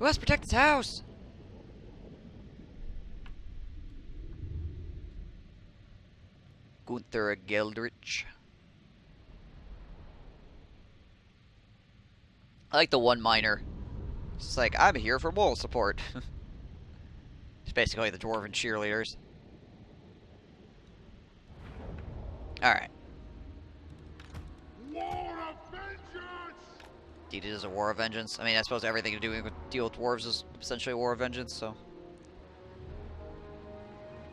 We must protect this house! Gunther Geldrich. I like the one miner. It's like, I'm here for moral support. It's basically the dwarven cheerleaders. Alright. War of vengeance! Indeed, it is a war of vengeance. I mean, I suppose everything to do with deal with dwarves is essentially a war of vengeance, so.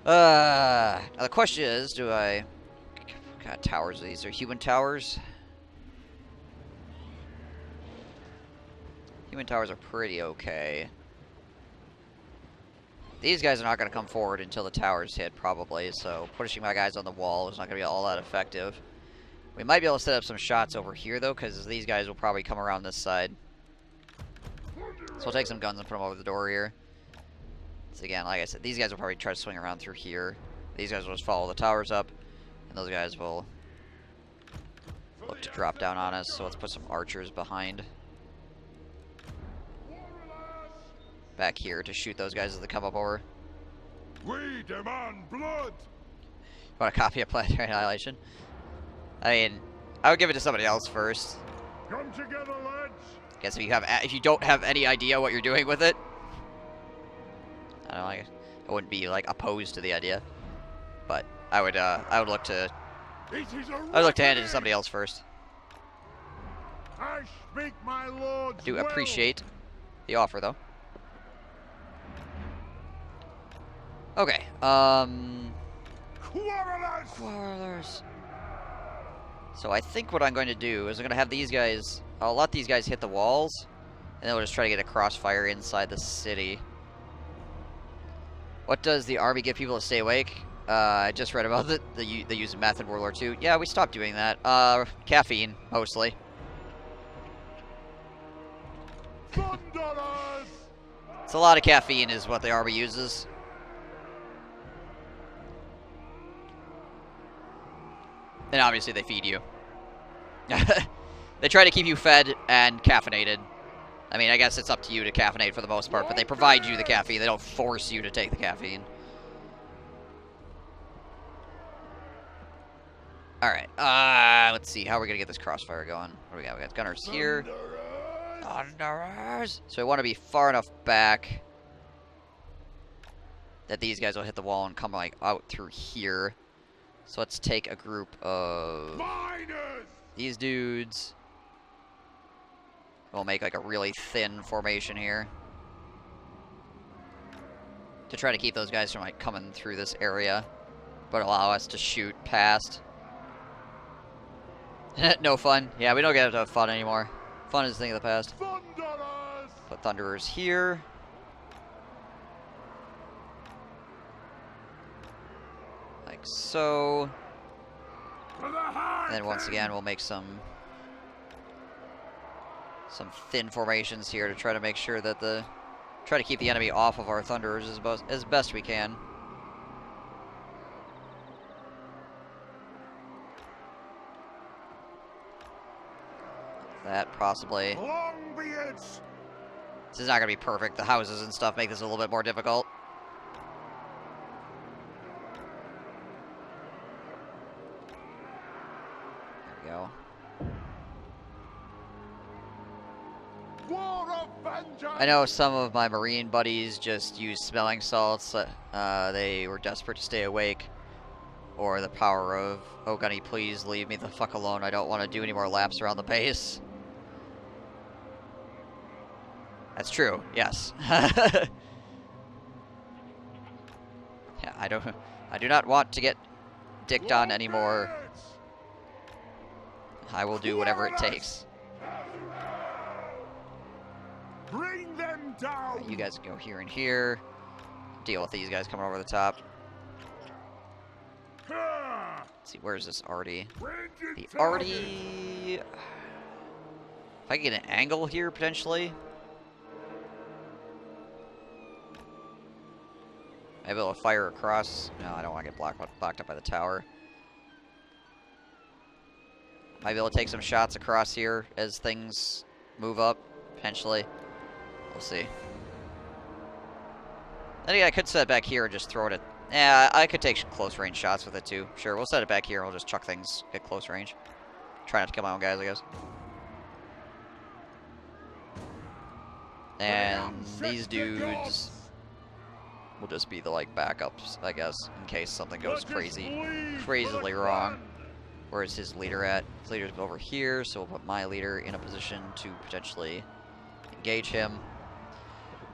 Now the question is, do I... What kind of towers are these? Are human towers? Human towers are pretty okay. These guys are not going to come forward until the towers hit, probably, so pushing my guys on the wall is not going to be all that effective. We might be able to set up some shots over here, though, because these guys will probably come around this side. So we'll take some guns and put them over the door here. So again, like I said, these guys will probably try to swing around through here. These guys will just follow the towers up, and those guys will look to drop down on us. So let's put some archers behind. Back here to shoot those guys as they come up over. We demand blood! Want a copy of Planetary Annihilation? I mean, I would give it to somebody else first. Come together, lads! Guess if you don't have any idea what you're doing with it, I don't know, I wouldn't be like opposed to the idea, but I would look to hand it to somebody else first. I speak my lord's I do will. appreciate the offer, though. Okay, Quarrelers. So I think what I'm going to do is I'm going to have these guys, I'll let these guys hit the walls, and then we'll just try to get a crossfire inside the city. What does the army get people to stay awake? I just read about it. They use meth in World War II. Yeah, we stopped doing that. Caffeine, mostly. Thunderers! It's a lot of caffeine is what the army uses. And obviously they feed you. They try to keep you fed and caffeinated. I mean, I guess it's up to you to caffeinate for the most part, but they provide you the caffeine. They don't force you to take the caffeine. Alright, let's see. How are we going to get this crossfire going? What do we got? We got gunners here. Thunderers! So we want to be far enough back that these guys will hit the wall and come like out through here. So let's take a group of these dudes. We'll make like a really thin formation here to try to keep those guys from like coming through this area, but allow us to shoot past. No fun. Yeah, we don't get to have fun anymore. Fun is a thing of the past. Thunderers! Put Thunderers here. Like so. And then once again, we'll make some thin formations here to try to make sure that try to keep the enemy off of our Thunderers as best we can. That possibly. Long be it! This is not going to be perfect. The houses and stuff make this a little bit more difficult. There we go. War of vengeance! I know some of my Marine buddies just use smelling salts. They were desperate to stay awake. Or the power of, oh Gunny, please leave me the fuck alone. I don't want to do any more laps around the base. That's true, yes. Yeah, I do not want to get dicked on anymore. I will do whatever it takes. Bring them down! You guys can go here and here. Deal with these guys coming over the top. Let's see, where's this Artie? The Artie... If I can get an angle here, potentially. Maybe I'll fire across. No, I don't want to get blocked up by the tower. Might be able to take some shots across here as things move up, potentially. We'll see. think I could set it back here and just throw it at... Yeah, I could take close range shots with it too. Sure, we'll set it back here and we'll just chuck things at close range. Try not to kill my own guys, I guess. And these dudes will just be the, like, backups, I guess, in case something goes crazily wrong. Where's his leader at? His leader's over here, so we'll put my leader in a position to potentially engage him.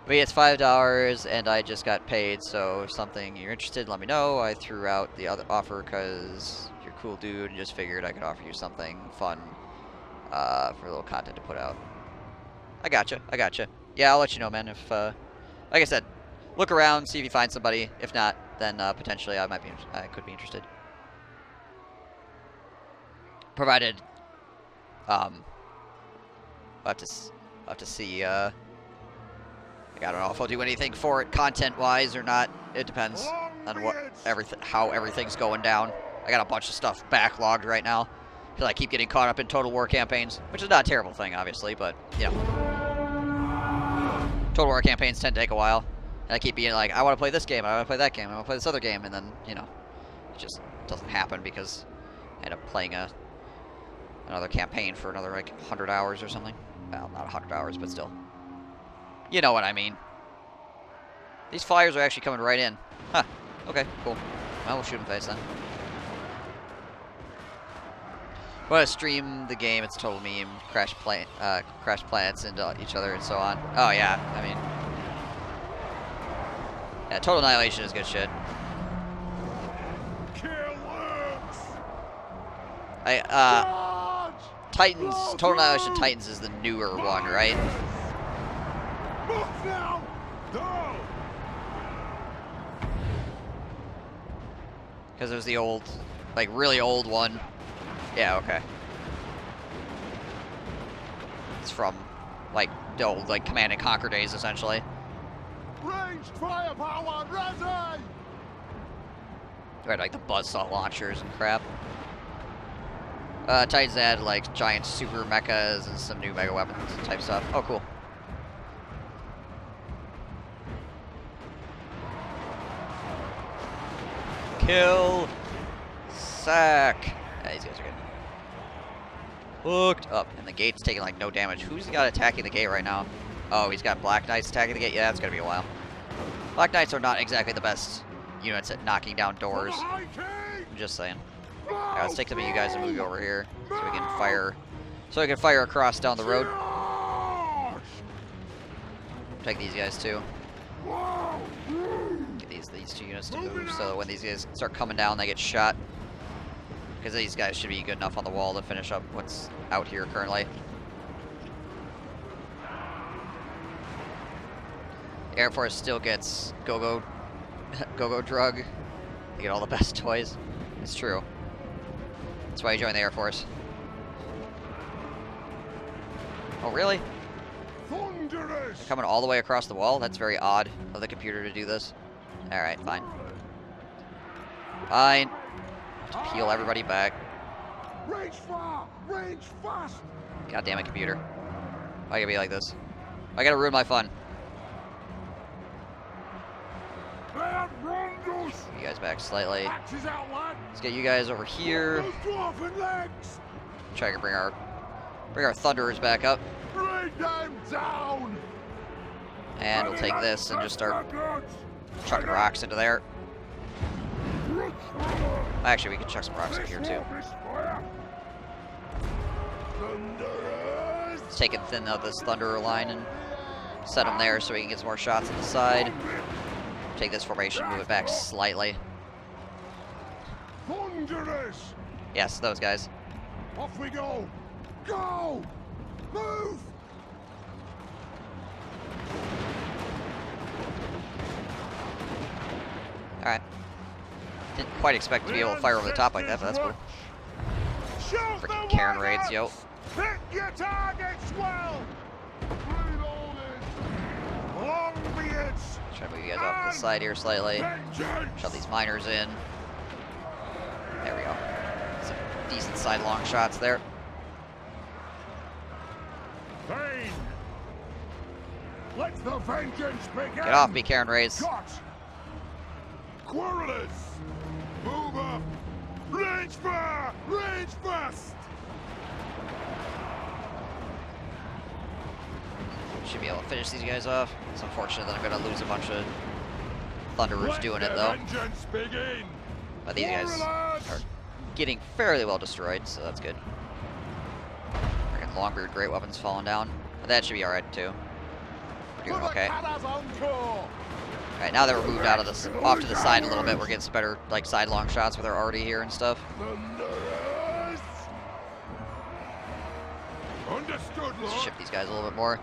But it's $5, and I just got paid, so if something you're interested in, let me know. I threw out the other offer because you're a cool dude, and just figured I could offer you something fun for a little content to put out. I gotcha. Yeah, I'll let you know, man. If, like I said, look around, see if you find somebody. If not, then potentially I could be interested. Provided, I'll have to see. I don't know if I'll do anything for it content-wise or not. It depends on how everyth's going down. I got a bunch of stuff backlogged right now because I keep getting caught up in Total War campaigns, which is not a terrible thing, obviously, but you know. Total War campaigns tend to take a while. And I keep being like, I want to play this game, I want to play that game, I want to play this other game, and then, you know, it just doesn't happen because I end up playing another campaign for another, like, 100 hours or something. Well, not 100 hours, but still. You know what I mean. These flyers are actually coming right in. Huh. Okay, cool. Well, we'll shoot them face then. Want to stream the game? It's a total meme. Crash planets into each other and so on. Oh yeah, I mean, yeah, Total Annihilation is good shit. Titans. Total Annihilation Titans is the newer one, right? Because it was the old, like really old one. Yeah, okay. It's from, like, the old, like, Command and Conquer days, essentially. Ranged firepower ready! Right, like the buzzsaw launchers and crap. Titans add, like, giant super mechas and some new mega weapons type stuff. Oh, cool. Kill! Sack! Yeah, these guys are good. Hooked up, and the gate's taking like no damage. Who's got attacking the gate right now? Oh, he's got Black Knights attacking the gate? Yeah, that's gonna be a while. Black Knights are not exactly the best units at knocking down doors. I'm just saying. Alright, let's take some of you guys and move you over here so we can fire. So we can fire across down the road. Take these guys too. Get these two units to move so that when these guys start coming down, they get shot. Because these guys should be good enough on the wall to finish up what's out here currently. Air Force still gets go-go drug. They get all the best toys. It's true. That's why you joined the Air Force. Oh, really? They're coming all the way across the wall? That's very odd of the computer to do this. Alright, fine. Fine. Have to peel everybody back. Range far! Range fast! God damn it, computer. Why gotta be like this? Why gotta ruin my fun? You guys back slightly. Let's get you guys over here. Try to bring our Thunderers back up. Bring them down! And we'll take this and just start chucking rocks into there. Actually, we can chuck some rocks in here too. Let's take and thin out this Thunderer line and set them there so we can get some more shots on the side. Take this formation, move it back slightly. Yes, those guys. Off we go! Go! Move! Alright. Didn't quite expect to be able to fire over the top like that, but that's cool. Freaking Karen raids, yo. Hit your targets well! Longbeards! Try to move you guys off to the side here slightly. Shove these miners in. There we go. Some decent sidelong shots there. Let the vengeance begin! Get off me, Karen Rays. Cut! Quarrelers! Move up! Range fire! Range fast! Should be able to finish these guys off. It's unfortunate that I'm going to lose a bunch of Thunderers doing it, though. Vengeance begin! But these guys are getting fairly well destroyed, so that's good. Freaking Longbeard Great Weapons falling down. But that should be alright, too. We're doing okay. Alright, now that we're moved out of this, off to the side a little bit, we're getting some better, like, sidelong shots with our arty here and stuff. Thunderers! Understood, Let's Lord. ship these guys a little bit more.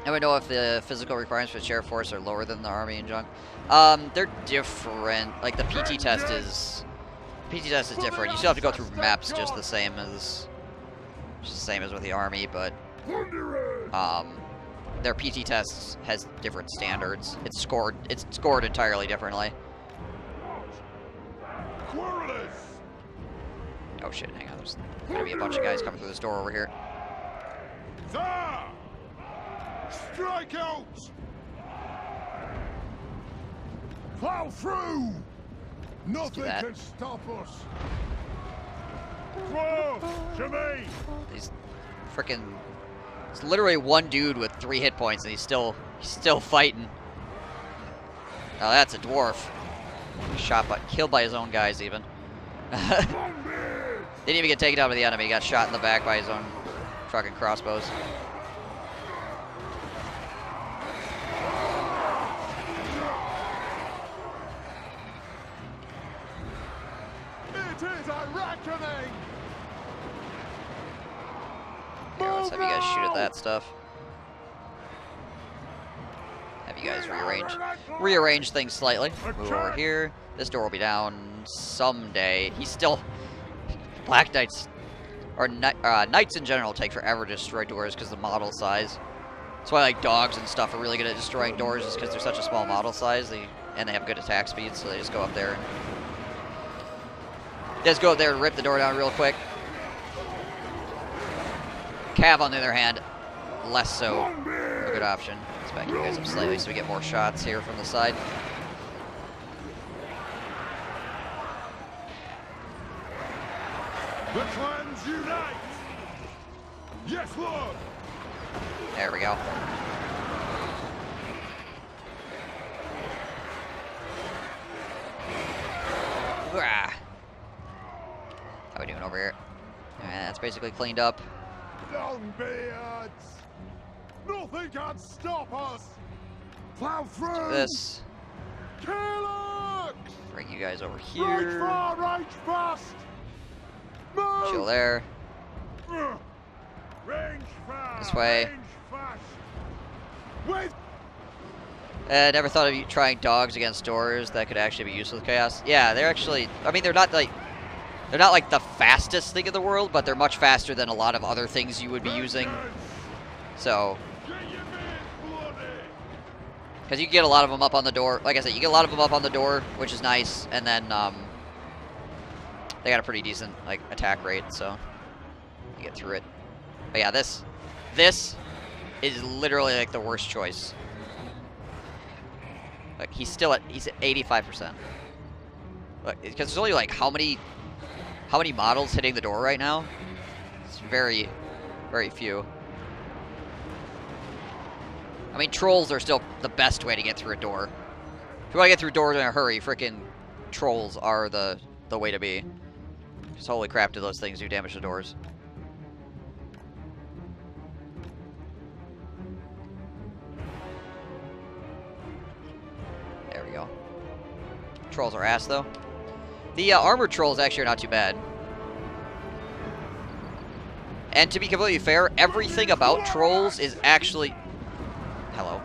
I would know if the physical requirements for the Sheriff Force are lower than the Army and junk. They're different. Like, the PT test is different. You still have to go through maps just the same as with the Army, but their PT test has different standards. It's scored entirely differently. Quarrelers! Oh shit, hang on, there's gonna be a bunch of guys coming through this door over here. There! Strike out! Plow through! Nothing that. can stop us! Whoa! To me! These frickin', it's literally one dude with 3 hit points and he's still fighting. Oh, that's a dwarf. Killed by his own guys even. Didn't even get taken out by the enemy. He got shot in the back by his own fucking crossbows. It is a reckoning! Here, let's have you guys shoot at that stuff. Have you guys rearrange things slightly. Move over here. This door will be down someday. He's still... Black Knights, or Knights in general, take forever to destroy doors because of the model size. That's why, like, dogs and stuff are really good at destroying doors, is because they're such a small model size, and they have good attack speed, so they just go up there and rip the door down real quick. Cav, on the other hand, less so a good option. Let's back you guys up slightly so we get more shots here from the side. The clans unite! Yes, Lord! There we go. How we doing over here? Alright, that's basically cleaned up. Longbeards! Nothing can stop us! Plow through! Do this. Karak! Bring you guys over Right here. far, right fast! Move! Chill there. Range fast! This way. Range fast! Wait! Never thought of you trying dogs against doors that could actually be useful with chaos. Yeah, they're actually. I mean, they're not like the fastest thing in the world, but they're much faster than a lot of other things you would be using. So, because you can get a lot of them up on the door. Like I said, you get a lot of them up on the door, which is nice, and then they got a pretty decent like attack rate, so you get through it. But yeah, this is literally like the worst choice. Like he's at 85%. Like, because there's only like how many models hitting the door right now? It's very, very few. I mean, trolls are still the best way to get through a door. If you want to get through doors in a hurry, freaking trolls are the way to be. Because holy crap, do those things do damage to doors. There we go. Trolls are ass, though. The armored trolls actually are not too bad. And to be completely fair, everything about trolls is actually... Hello.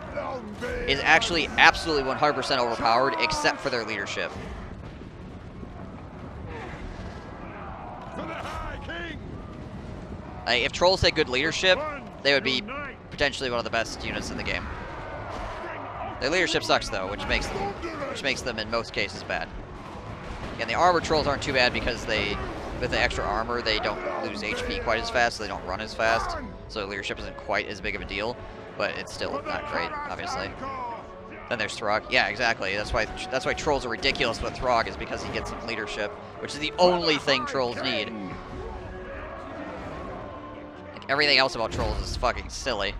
Is actually absolutely 100% overpowered, except for their leadership. For the High King! Like, if trolls had good leadership, they would be potentially one of the best units in the game. Their leadership sucks, though, which makes them in most cases bad. And the armored trolls aren't too bad because they with the extra armor, they don't lose HP quite as fast, so they don't run as fast. So leadership isn't quite as big of a deal, but it's still not great, obviously. Then there's Throg. Yeah, exactly. That's why trolls are ridiculous with Throg, is because he gets some leadership, which is the only thing trolls need. Like, everything else about trolls is fucking silly.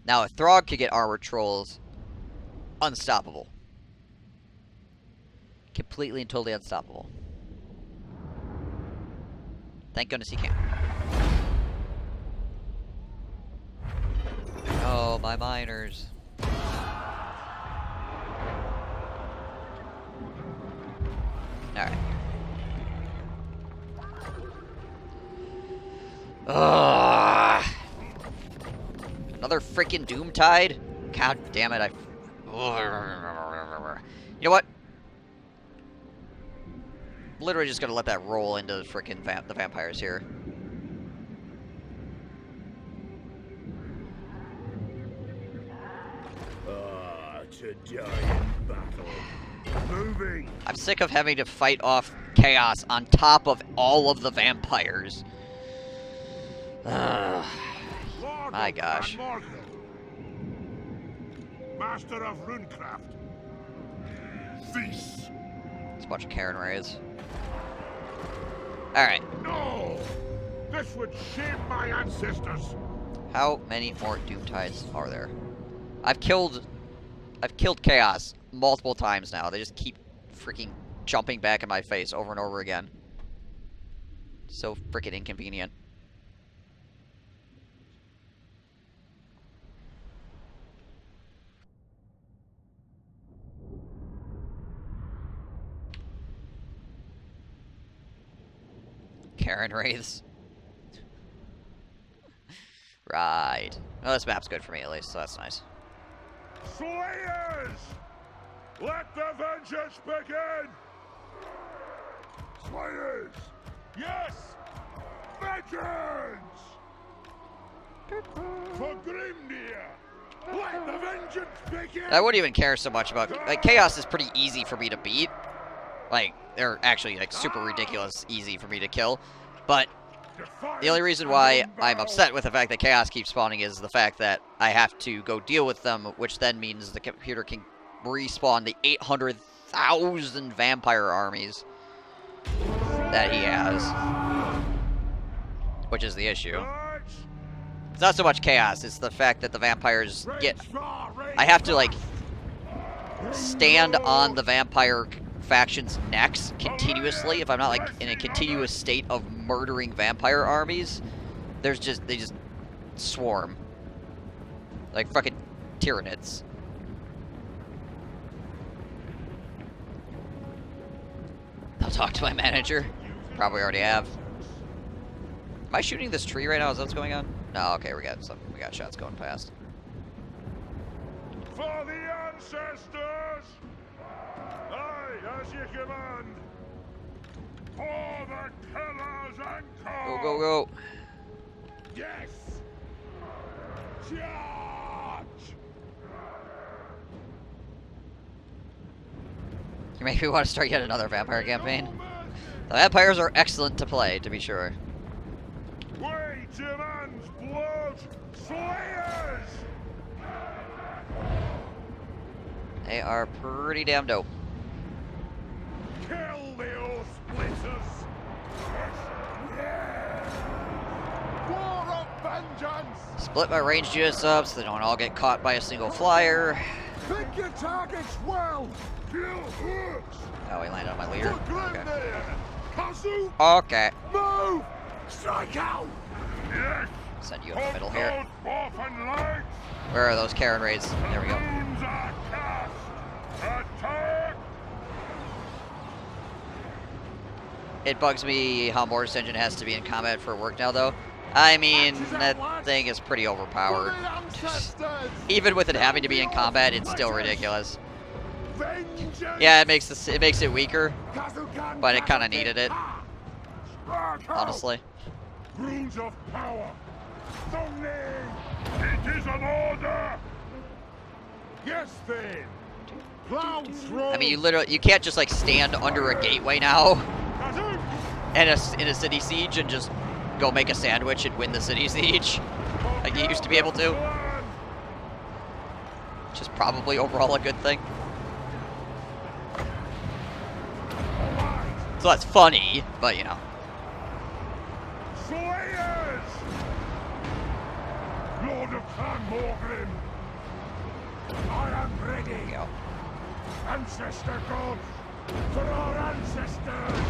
Now, a Throg could get armored trolls unstoppable. Completely and totally unstoppable. Thank goodness he can't. Oh, my miners. Alright. Ugh. Another freaking Doomtide? God damn it, You know what? Literally just gonna let that roll into the freaking the vampires here. To die in battle. Moving. I'm sick of having to fight off chaos on top of all of the vampires. My gosh. Master of runecraft. This. It's a bunch of Karen raids. Alright. No! This would shame my ancestors. How many more Doomtides are there? I've killed Chaos multiple times now. They just keep freaking jumping back in my face over and over again. So freaking inconvenient. Karen Wraiths. Right. Well, this map's good for me at least, so that's nice. Slayers! Let the vengeance begin! Slayers! Yes! Vengeance! For Grimnir! Let the vengeance begin! I wouldn't even care so much about... Like, Chaos is pretty easy for me to beat. Like, they're actually, like, super ridiculous easy for me to kill. But the only reason why I'm upset with the fact that Chaos keeps spawning is the fact that I have to go deal with them, which then means the computer can respawn the 800,000 vampire armies that he has. Which is the issue. It's not so much Chaos, it's the fact that the vampires get... I have to, like, stand on the vampire faction's necks continuously. If I'm not, like, in a continuous state of murdering vampire armies, they just swarm. Like fucking Tyranids. I'll talk to my manager. Probably already have. Am I shooting this tree right now? Is that what's going on? No, okay, we got shots going past. For the ancestors! Aye, as you command! For the killers and Go, go, go! Yes! Charge! You make me want to start yet another vampire campaign. The vampires are excellent to play, to be sure. We demand blood! Slayers! They are pretty damn dope. Kill the oath splitters! War of vengeance! Split my ranged units up so they don't all get caught by a single flyer. Pick your targets well! Kill hooks! Oh, he landed on my leader. Okay. Kazu! Okay. Move! Strike out! Yes! Send you in the middle here. Orphan legs! Where are those Karen raids? There we go. Wounds are cast! Attack! It bugs me how Mortis Engine has to be in combat for work now, though. I mean, that thing is pretty overpowered. Even with it having to be in combat, it's still ridiculous. Vengeance! Yeah, it makes it weaker, but it kind of needed it, honestly. Rules of power. It is an order. Yes, then. Plow through. I mean, you can't just like stand under a gateway now and in a city siege and just go make a sandwich and win the city siege like you used to be able to. Which is probably overall a good thing. So that's funny, but you know. Slayers! Lord of Clan Morgrim, I am ready. There you go. Ancestor gods, for our ancestors.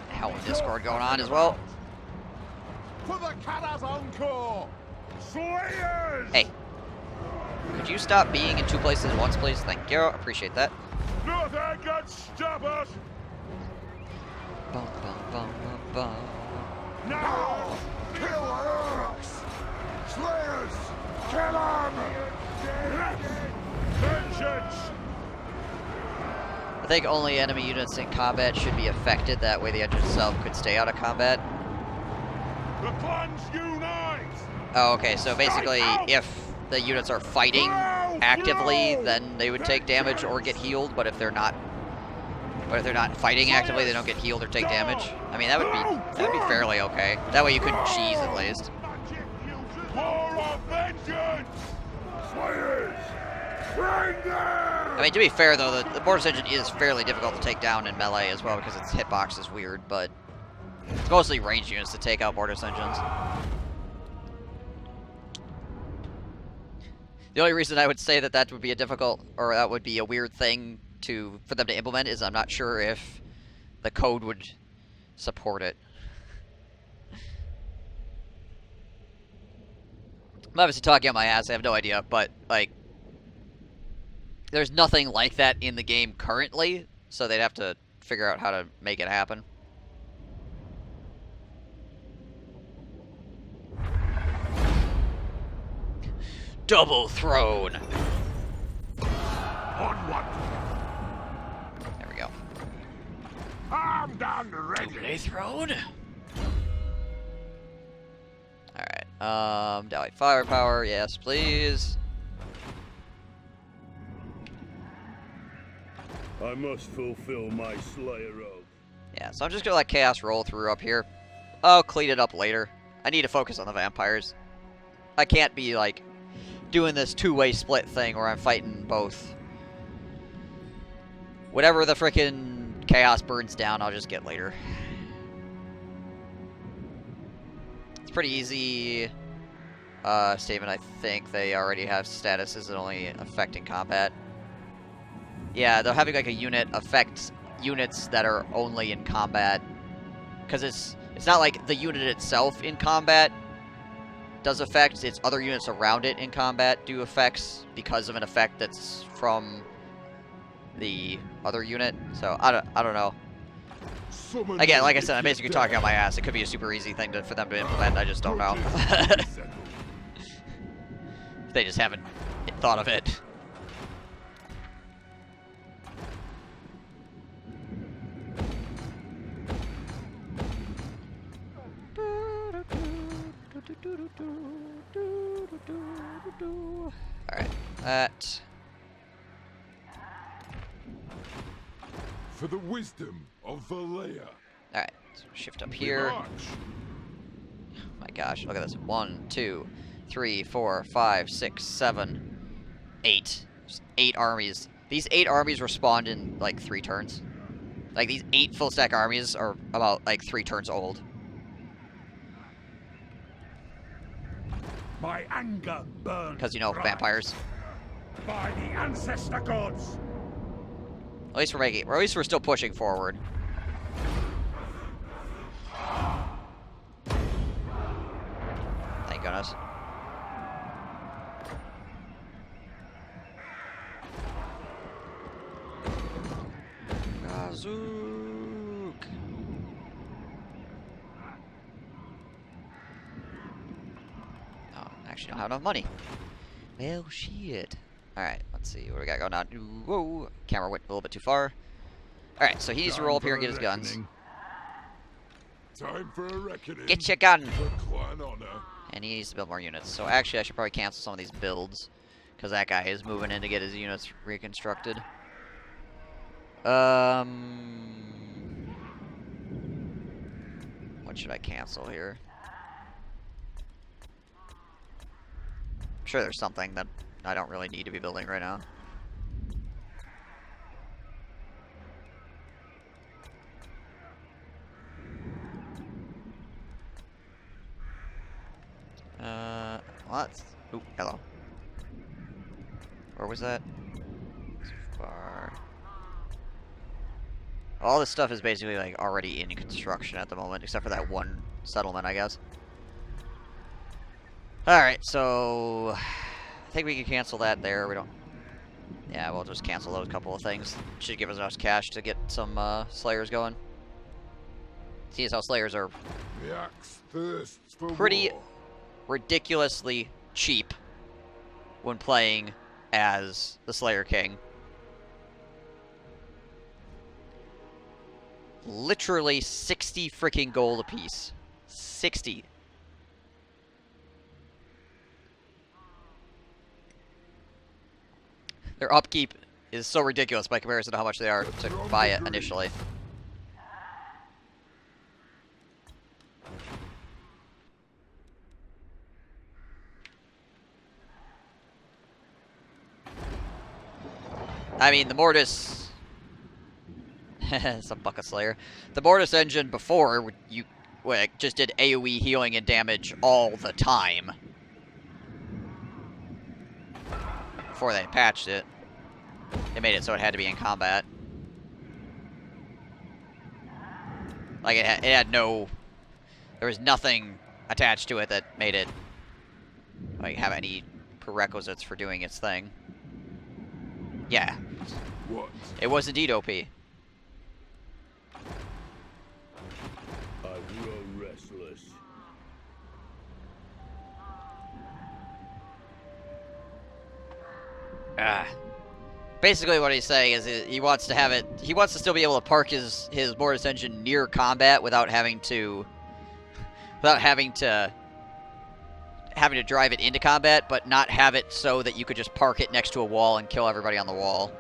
Hell with Discord going on as well. For the Karak Kadrin. Slayers! Hey, could you stop being in 2 places at once, please? Thank you. Appreciate that. Nothing can stop us. Bum, bum, bum, bum, bum. Now, kill orcs! Slayers, kill them! Vengeance! I think only enemy units in combat should be affected. That way the engine itself could stay out of combat. The clans unite! Oh, okay. So basically, if the units are fighting actively, then they would take damage or get healed. But if they're not fighting actively, they don't get healed or take damage. I mean, that would be fairly okay. That way you couldn't cheese at least. War of vengeance! Slayers, bring them! I mean, to be fair though, the Mortis engine is fairly difficult to take down in melee as well because its hitbox is weird, but it's mostly ranged units to take out Mortis engines. The only reason I would say that would be that would be a weird thing for them to implement is I'm not sure if the code would support it. I'm obviously talking on my ass, I have no idea, but like there's nothing like that in the game currently, so they'd have to figure out how to make it happen. Double throne. Onward! There we go. Armed and ready! Throne. Alright, Dally firepower, yes please. I must fulfill my Slayer oath. Yeah, so I'm just gonna let Chaos roll through up here. I'll clean it up later. I need to focus on the vampires. I can't be like doing this two-way split thing where I'm fighting both. Whatever the frickin' Chaos burns down, I'll just get later. It's pretty easy statement, I think. They already have statuses that only affect in combat. Yeah, they're having like a unit affect units that are only in combat. Because it's not like the unit itself in combat does effects, it's other units around it in combat do effects because of an effect that's from the other unit. So I don't know. Again, like I said, I'm basically talking on my ass. It could be a super easy thing for them to implement. I just don't know. They just haven't thought of it. Alright, that. For the wisdom of Valea. Alright, so shift up here. Oh my gosh, look at this. 1, 2, 3, 4, 5, 6, 7, 8. There's 8 armies. These 8 armies respawned in like 3 turns. Like these 8 full stack armies are about like 3 turns old. My anger burns. Because, you know, vampires. By the ancestor gods. At least we're still pushing forward. Thank goodness. Gazook. Oh, actually don't have enough money. Well, shit. Alright, Let's see, what do we got going on? Ooh, whoa, camera went a little bit too far. Alright, so he needs to roll up here and get his guns. Time for a reckoning. Get your gun! For clan honor. And he needs to build more units. So actually, I should probably cancel some of these builds. Because that guy is moving in to get his units reconstructed. What should I cancel here? I'm sure there's something that I don't really need to be building right now. What? Ooh, hello. Where was that? So far. All this stuff is basically like already in construction at the moment, except for that one settlement, I guess. Alright, so I think we can cancel that there. We don't. Yeah, we'll just cancel those couple of things. Should give us enough cash to get some Slayers going. See as how Slayers are The axe thirsts for pretty war. ridiculously cheap when playing as the Slayer King. Literally 60 freaking gold apiece. 60. Their upkeep is so ridiculous by comparison to how much they are to buy it initially. I mean, the Mortis... it's a Bucket Slayer. The Mortis engine before, just did AoE healing and damage all the time. Before they patched it. They made it so it had to be in combat. Like, it had no... There was nothing attached to it that made it, like, have any prerequisites for doing its thing. Yeah. What? It was indeed OP. I grow restless. Basically what he's saying is he wants to have it, he wants to still be able to park his Mortis engine near combat without having to drive it into combat, but not have it so that you could just park it next to a wall and kill everybody on the wall.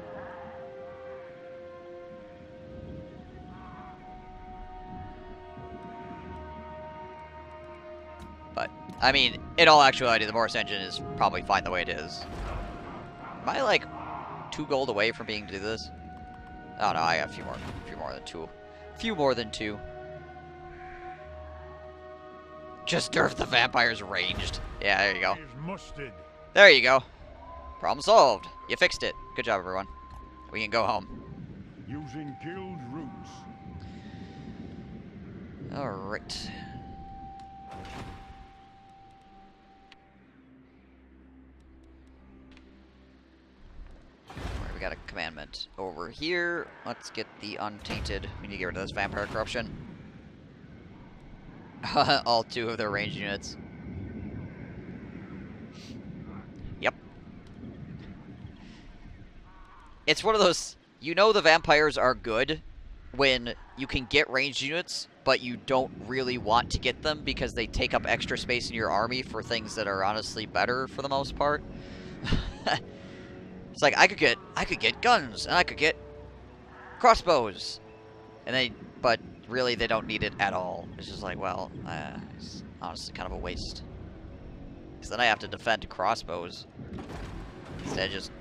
But, I mean, in all actuality, the Mortis engine is probably fine the way it is. Am I, like, 2 gold away from being to do this? Oh, no, I got a few more than 2. A few more than 2. Just nerf the vampires ranged. Yeah, there you go. Is mustard. There you go. Problem solved. You fixed it. Good job, everyone. We can go home. Using guild roots. Alright. Alright, we got a commandment over here. Let's get the untainted. We need to get rid of this vampire corruption. All 2 of their ranged units. Yep. It's one of those, you know the vampires are good when you can get ranged units, but you don't really want to get them because they take up extra space in your army for things that are honestly better for the most part. It's like I could get guns and I could get crossbows. And but really they don't need it at all. It's just like, well, it's honestly kind of a waste. Because then I have to defend crossbows instead of just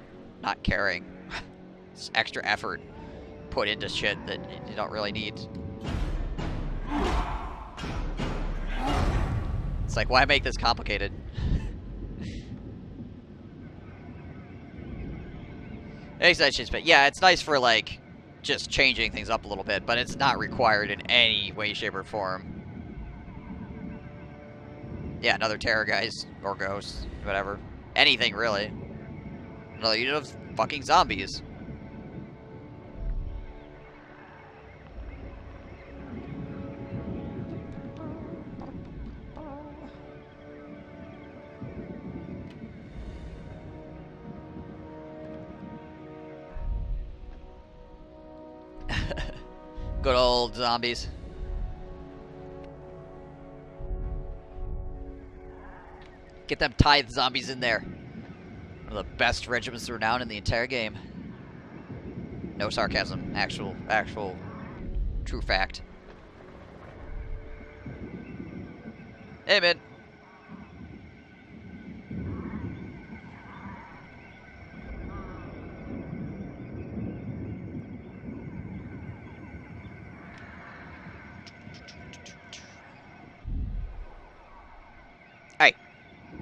not caring. It's extra effort put into shit that you don't really need. It's like, why make this complicated? Extensions, but yeah, it's nice for like just changing things up a little bit, but it's not required in any way, shape, or form. Yeah, another terror guys or ghosts, whatever. Anything really. Another unit of fucking zombies. Good old zombies. Get them tithe zombies in there. One of the best regiments renowned in the entire game. No sarcasm. Actual, true fact. Hey, man. Hey.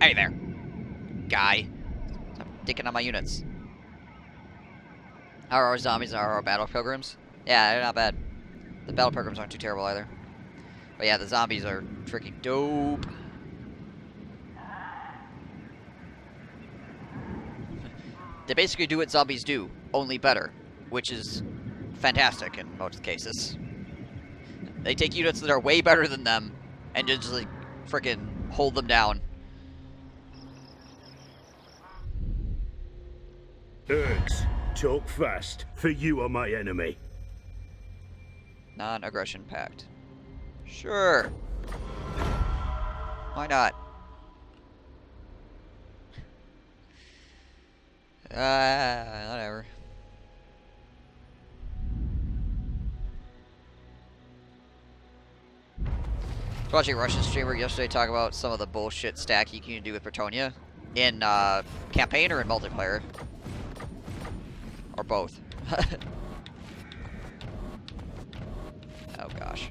Hey there. Guy. Stop dicking on my units. How are our zombies and our battle pilgrims? Yeah, they're not bad. The battle pilgrims aren't too terrible either. But yeah, the zombies are freaking dope. They basically do what zombies do, only better, which is fantastic in most cases. They take units that are way better than them and just like freaking hold them down. Urks, talk fast, for you are my enemy. Non-aggression pact. Sure. Why not? Whatever. I was watching a Russian streamer yesterday talk about some of the bullshit stack you can do with Bretonia in campaign or in multiplayer. Or both. Oh gosh.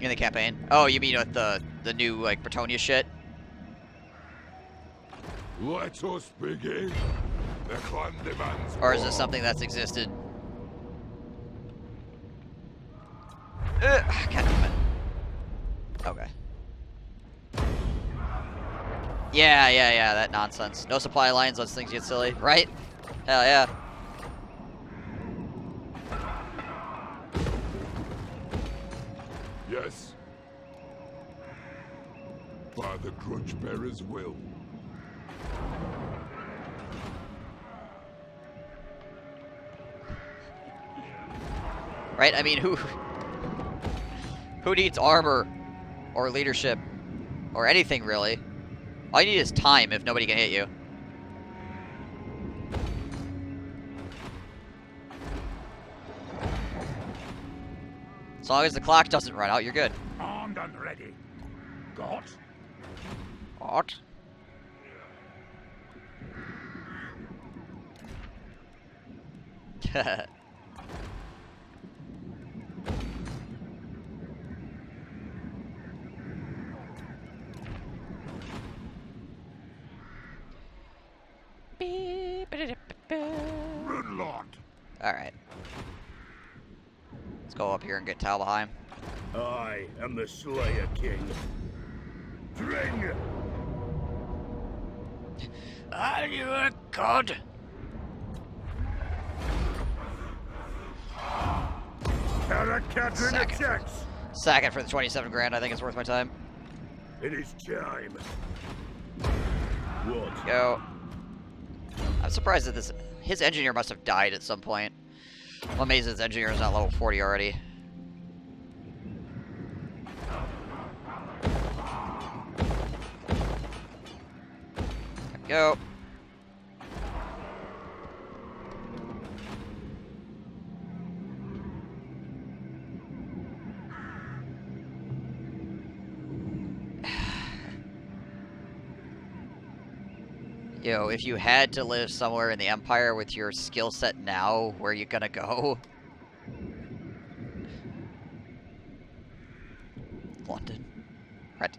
In the campaign? Oh, you mean with the new like Bretonia shit? Let us begin. The clan demands Or is war. this something that's existed? God damn it. Okay. Yeah, that nonsense. No supply lines lets things get silly, right? Hell yeah. Yes. By the grudge bearer's will. Right? I mean, who needs armor or leadership or anything really? All you need is time if nobody can hit you. As long as the clock doesn't run out, you're good. Armed and ready. Got? What? Runlord. Alright. Let's go up here and get Talbaheim. I am the Slayer King. Dring! Are you a god? Karak Kadrin Sack it. attacks. Sack it for the 27 grand. I think it's worth my time. It is time. What? Go. I'm surprised that his engineer must have died at some point. I'm amazed his engineer is not level 40 already. There we go. Yo, if you had to live somewhere in the Empire with your skill set now, where are you gonna go? London. Right.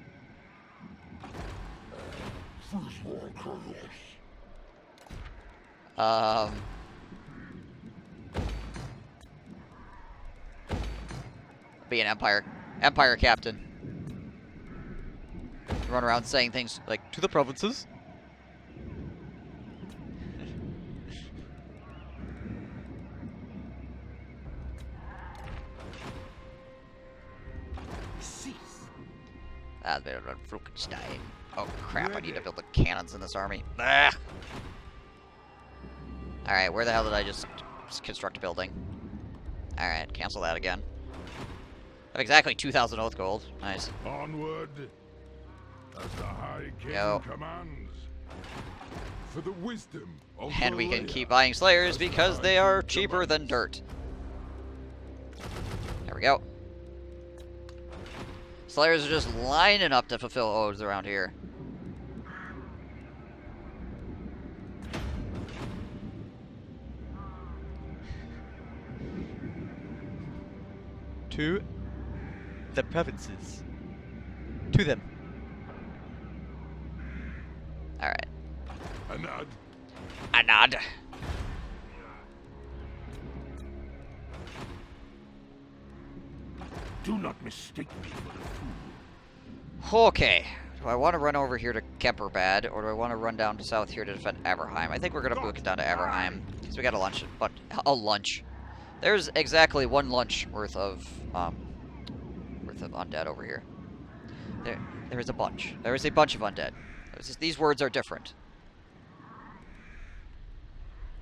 Be an Empire captain. Run around saying things like, to the provinces. Ah, they run Frankenstein. Oh crap, I need to build the cannons in this army. Ah! Alright, where the hell did I just construct a building? Alright, cancel that again. I have exactly 2,000 oath gold. Nice. Onward, as the High King Yo. commands. For the wisdom of And the we can layer, keep buying Slayers as the because High they are King cheaper than commands. dirt. There we go. Slayers are just lining up to fulfill oaths around here. To the provinces. To them. Alright. A nod. A nod. Do not mistake me for a fool. Okay. Do I want to run over here to Kemperbad, or do I want to run down to south here to defend Everheim? I think we're going to book it down to Everheim, because we got a lunch. But a lunch. There's exactly one lunch worth of undead over here. There is a bunch. There is a bunch of undead. These words are different.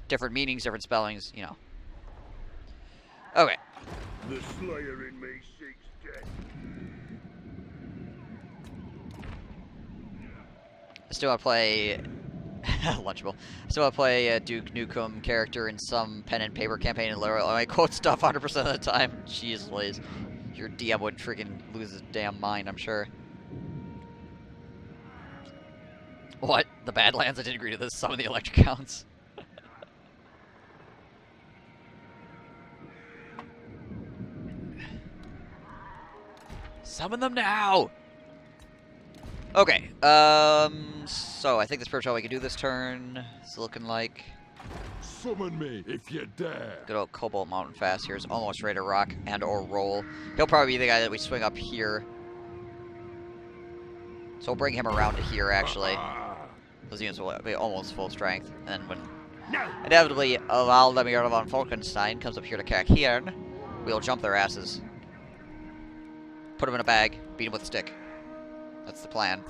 Different meanings, different spellings, you know. Okay. The Slayer in me seeks death. I still want to play Lunchable. I still want to play a Duke Nukem character in some pen and paper campaign and literally I quote stuff 100% of the time. Jeez Louise. Your DM would freaking lose his damn mind, I'm sure. What? The Badlands? I didn't agree to this. Some of the electric counts. Summon them now! Okay, so I think this first shot we can do this turn. It's looking like Summon me if you dare. good old Cobalt Mountain Fast here is almost ready to rock and or roll. He'll probably be the guy that we swing up here. So we'll bring him around to here, actually. Those units will be almost full strength. And then when inevitably Valdemir von Falkenstein comes up here to Karak Kadrin, we'll jump their asses. Put them in a bag, beat them with a stick. That's the plan.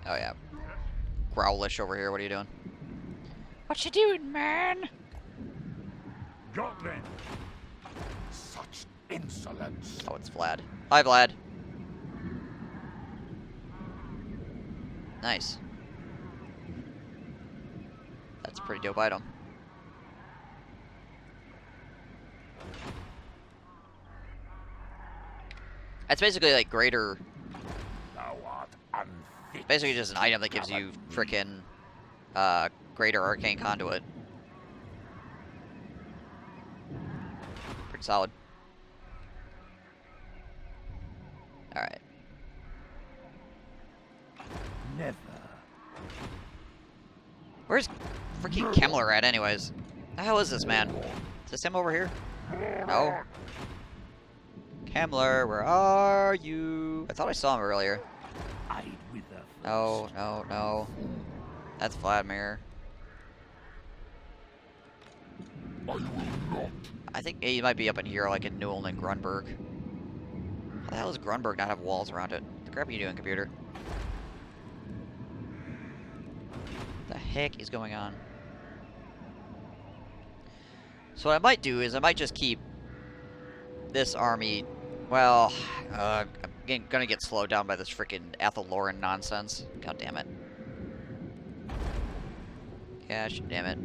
Oh yeah. Growlish over here, what are you doing? What you doing, man? Got them. Such insolence. Oh, it's Vlad. Hi, Vlad. Nice. That's a pretty dope item. That's basically like greater. Thou art unfit. Basically just an item that gives you frickin' greater arcane conduit. Pretty solid. Alright. Never. Where's freaking Kemmler at anyways? The hell is this man? Is this him over here? No. Kemmler, where are you? I thought I saw him earlier. I'd wither first. No, no, no. That's Vladimir. I will not. I think he might be up in here, like in Newell and Grunberg. How the hell does Grunberg not have walls around it? What the crap are you doing, computer? What the heck is going on? So what I might do is I might just keep this army. Well, I'm gonna get slowed down by this freaking Athelloran nonsense. God damn it. Gosh damn it.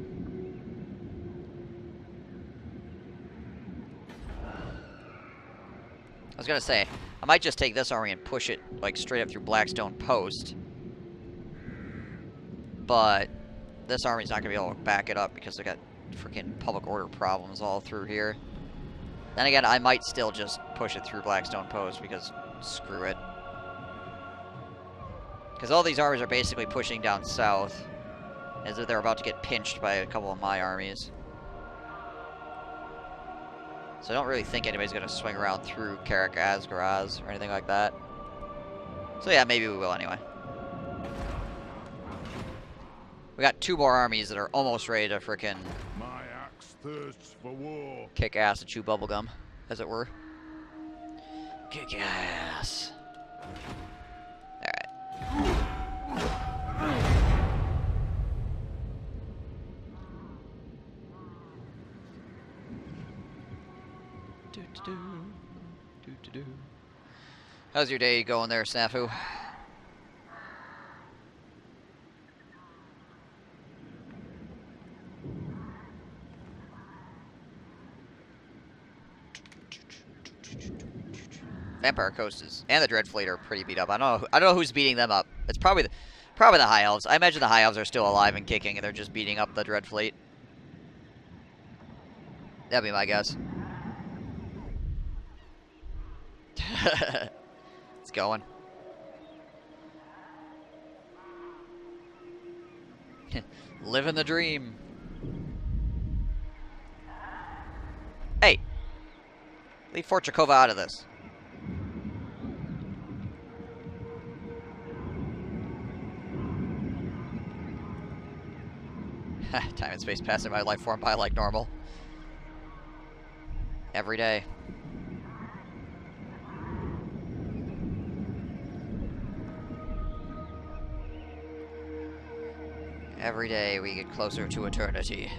I was gonna say, I might just take this army and push it like straight up through Blackstone Post. But this army's not gonna be able to back it up because they got freaking public order problems all through here. Then again, I might still just push it through Blackstone Post because screw it. Because all these armies are basically pushing down south as if they're about to get pinched by a couple of my armies. So I don't really think anybody's going to swing around through Karak Asgaraz or anything like that. So yeah, maybe we will anyway. We got two more armies that are almost ready to frickin' My axe thirsts for war. kick ass and chew bubblegum, as it were. Kick ass. Alright. How's your day going there, Snafu? Vampire Coast is, and the Dread Fleet are pretty beat up. I don't know who's beating them up. It's probably the High Elves. I imagine the High Elves are still alive and kicking, and they're just beating up the Dread Fleet. That'd be my guess. It's going. Living the dream. Hey, leave Fort Jakova out of this. Time and space passing my life form by like normal. Every day. Every day we get closer to eternity.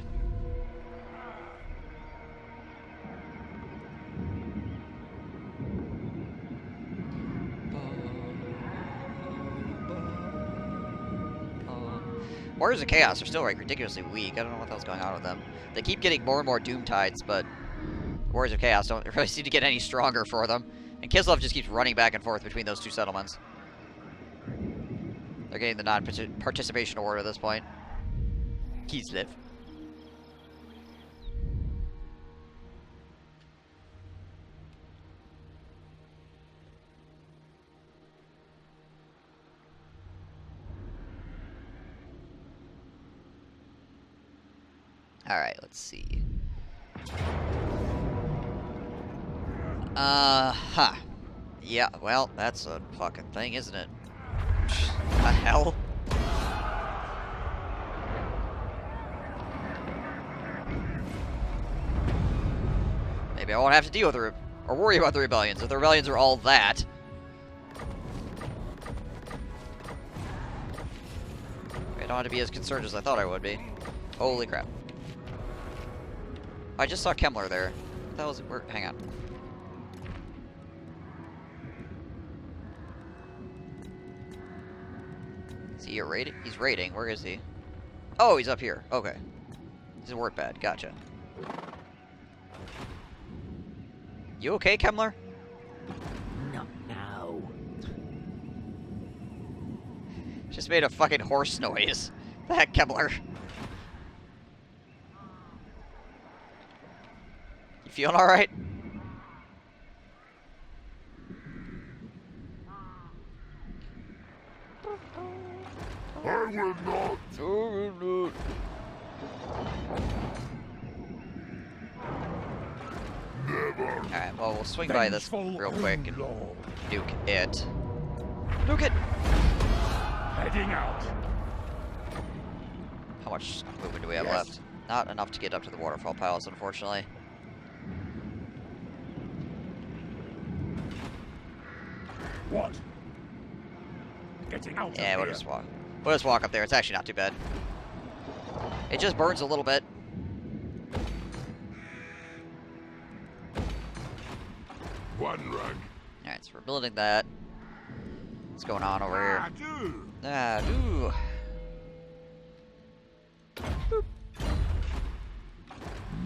Warriors of Chaos are still like ridiculously weak. I don't know what the hell's going on with them. They keep getting more and more Doom Tides, but Warriors of Chaos don't really seem to get any stronger for them. And Kislev just keeps running back and forth between those two settlements. They're getting the non-participation award at this point. Kislev. Alright, let's see. Yeah, well, that's a fucking thing, isn't it? The hell? Maybe I won't have to deal with or worry about the rebellions if the rebellions are all that. I don't have to be as concerned as I thought I would be. Holy crap. I just saw Kemmler there. That was hang on. Is he raiding? He's raiding. Where is he? Oh, he's up here. Okay. He's a wart bad. Gotcha. You okay, Kemmler? Not now. Just made a fucking horse noise. The heck, Kemmler? You feeling alright? I will not. Never. Alright, well, we'll swing by this real quick and Lord. nuke it. Nuke it! Heading out. How much movement do we have Yes. left? Not enough to get up to the waterfall palace, unfortunately. What? Getting out. Yeah, of we'll here. just walk. We'll just walk up there. It's actually not too bad. It just burns a little bit. One rug. Alright, so we're building that. What's going on over here? Do. Ah, do.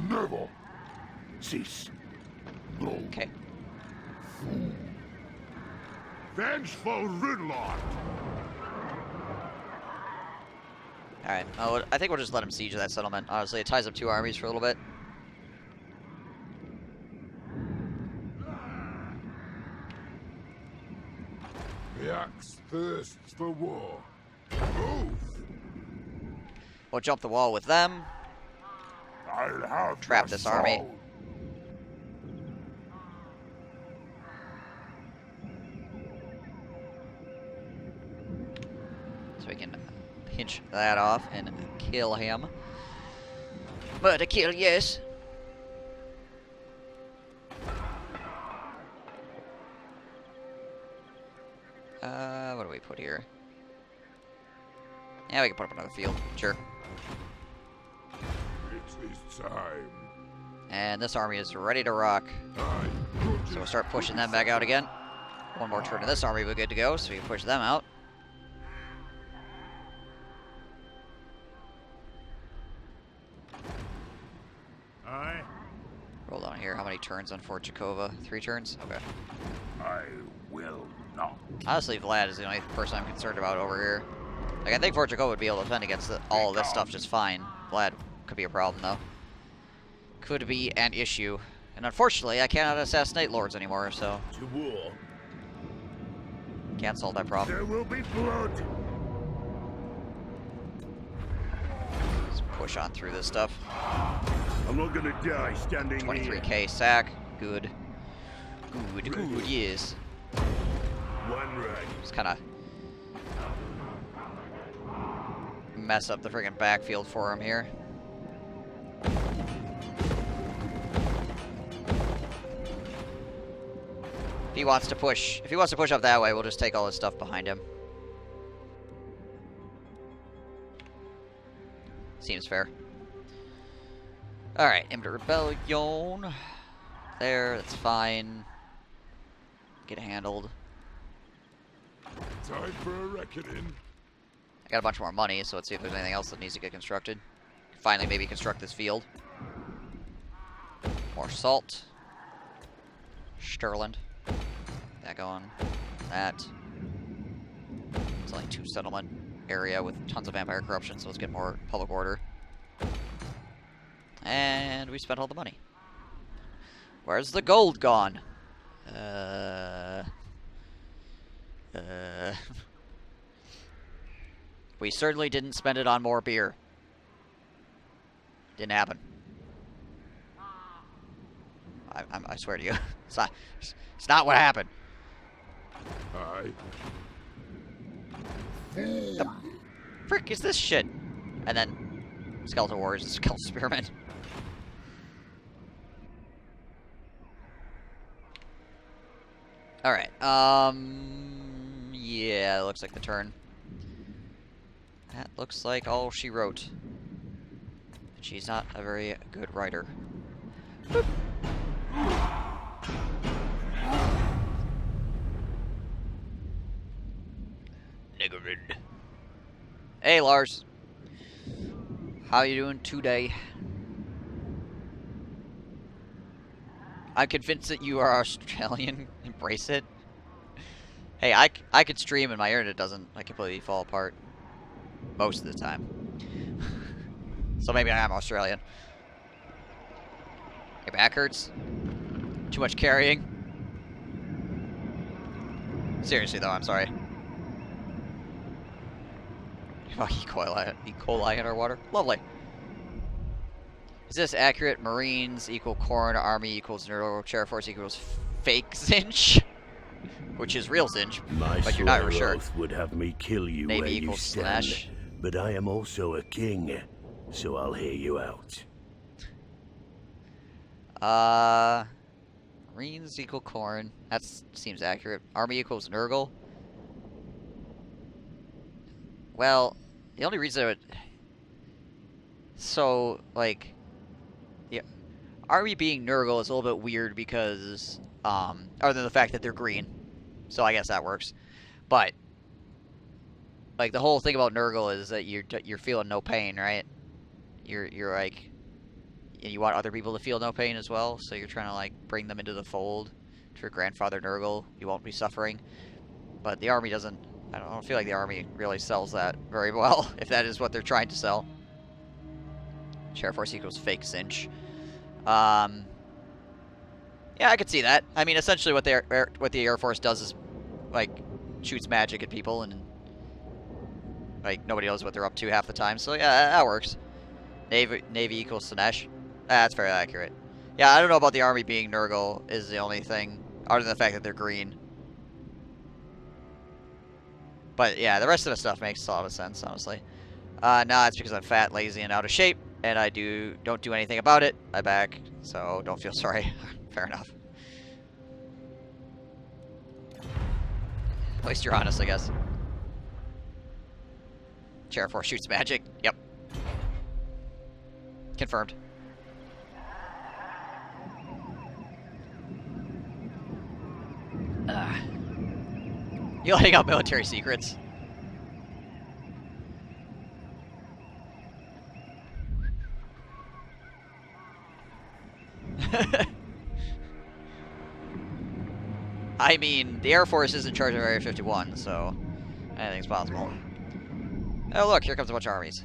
Never. Cease. No. Okay. Vengeful Runelord. Alright, oh, I think we'll just let him siege that settlement. Honestly, it ties up two armies for a little bit. The axe thirsts for war. Move. We'll jump the wall with them. I'll have Trap your this army. soul. So we can pinch that off and kill him. Murder kill, yes. What do we put here? Yeah, we can put up another field. Sure. It is time. And this army is ready to rock. I So we'll start pushing them back out again. One more turn of this army, we're good to go, so we can push them out. Aye. Roll down here. How many turns on Fort Jakova? 3 turns? Okay. I will not. Honestly, Vlad is the only person I'm concerned about over here. Like, I think Fort Jakova would be able to defend against all of this stuff just fine. Vlad could be a problem, though. Could be an issue. And unfortunately, I cannot assassinate lords anymore, so To war. can't solve that problem. There will be blood. Let's push on through this stuff. I'm not gonna die standing here. 23k sack. Good. Good, yes. One right. Just kind of mess up the friggin' backfield for him here. If he wants to push up that way, we'll just take all his stuff behind him. Seems fair. Alright, Imminent Rebellion. There, that's fine. Get handled. Time for a reckoning. I got a bunch more money, so let's see if there's anything else that needs to get constructed. Finally, maybe construct this field. More salt. Sterland. That going. That. It's only 2 settlement area with tons of vampire corruption, so let's get more public order. And we spent all the money. Where's the gold gone? We certainly didn't spend it on more beer. Didn't happen. I swear to you, it's not what happened. Aye. The frick is this shit? And then Skeletal Warriors and Skeletal Spearmen. Alright, yeah, it looks like the turn. That looks like all she wrote. And she's not a very good writer. Boop. Niggerid. Hey, Lars. How you doing today? I'm convinced that you are Australian. Embrace it. Hey, I could stream and my internet doesn't completely fall apart. Most of the time. So maybe I am Australian. Your back hurts? Too much carrying? Seriously though, I'm sorry. Oh, E. coli in our water. Lovely. Is this accurate? Marines equal corn, army equals neuro, chair force equals fake Zinch, which is real Zinch, but you're not sure. Oath would have me kill you Navy where you equals stand, slash. but I am also a king, so I'll hear you out. Marines equal corn. That seems accurate. Army equals Nurgle. Well, the only reason I would... So, like... Yeah. Army being Nurgle is a little bit weird because... other than the fact that they're green. So I guess that works. But... Like, the whole thing about Nurgle is that you're feeling no pain, right? You're like... And you want other people to feel no pain as well, so you're trying to, like, bring them into the fold. To your grandfather Nurgle, you won't be suffering. But the army doesn't... I don't feel like the army really sells that very well, if that is what they're trying to sell. Share force equals fake cinch. Yeah, I could see that. I mean, essentially what the Air Force does is, like, shoots magic at people, and, like, nobody knows what they're up to half the time. So, yeah, that works. Navy equals Sinesh. That's very accurate. Yeah, I don't know about the army being Nurgle is the only thing, other than the fact that they're green. But yeah, the rest of the stuff makes a lot of sense, honestly. No, it's because I'm fat, lazy, and out of shape, and I don't do anything about it. I back, so don't feel sorry. Fair enough. At least you're honest, I guess. Chair 4 shoots magic. Yep. Confirmed. You letting out military secrets? I mean, the Air Force is in charge of Area 51, so anything's possible. Oh look, here comes a bunch of armies.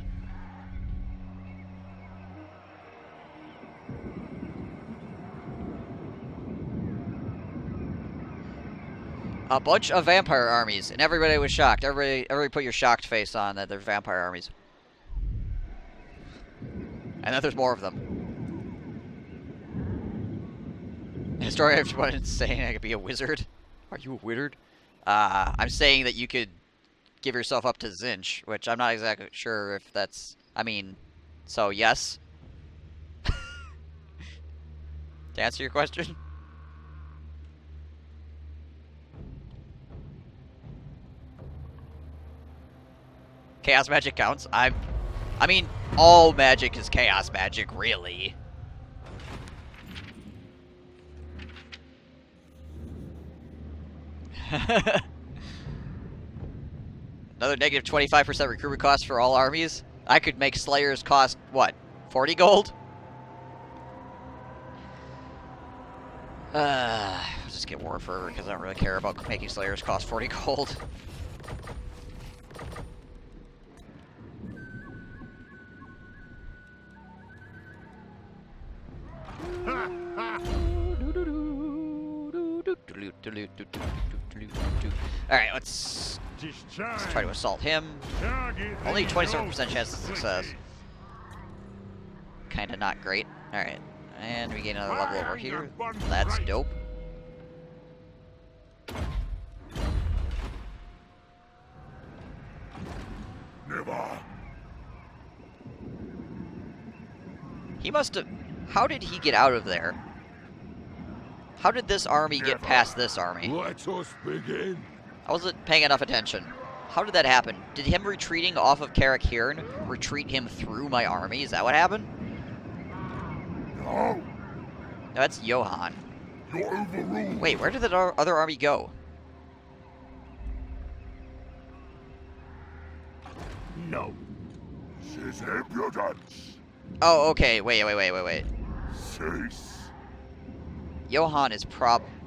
A bunch of vampire armies, and everybody was shocked. Everybody put your shocked face on that they're vampire armies. And then there's more of them. Historian of what insane, I could be a wizard. Are you a wizard? I'm saying that you could give yourself up to Zinch, which I'm not exactly sure if that's... I mean, so yes. To answer your question? Chaos magic counts? I mean, all magic is chaos magic, really. Another negative 25% recruitment cost for all armies? I could make Slayers cost, what, 40 gold? I'll just get War Fervor because I don't really care about making Slayers cost 40 gold. Alright, let's try to assault him. Only 27% chance of success. Kinda not great. Alright. And we gain another level over here. That's dope. He must have... How did he get out of there? How did this army get past this army? Let us begin. I wasn't paying enough attention. How did that happen? Did him retreating off of Karak Kadrin retreat him through my army? Is that what happened? No. No, that's Johann. You're overruled. Wait, where did the other army go? No. She's impudence. Oh, okay. Wait. Cease. Johann is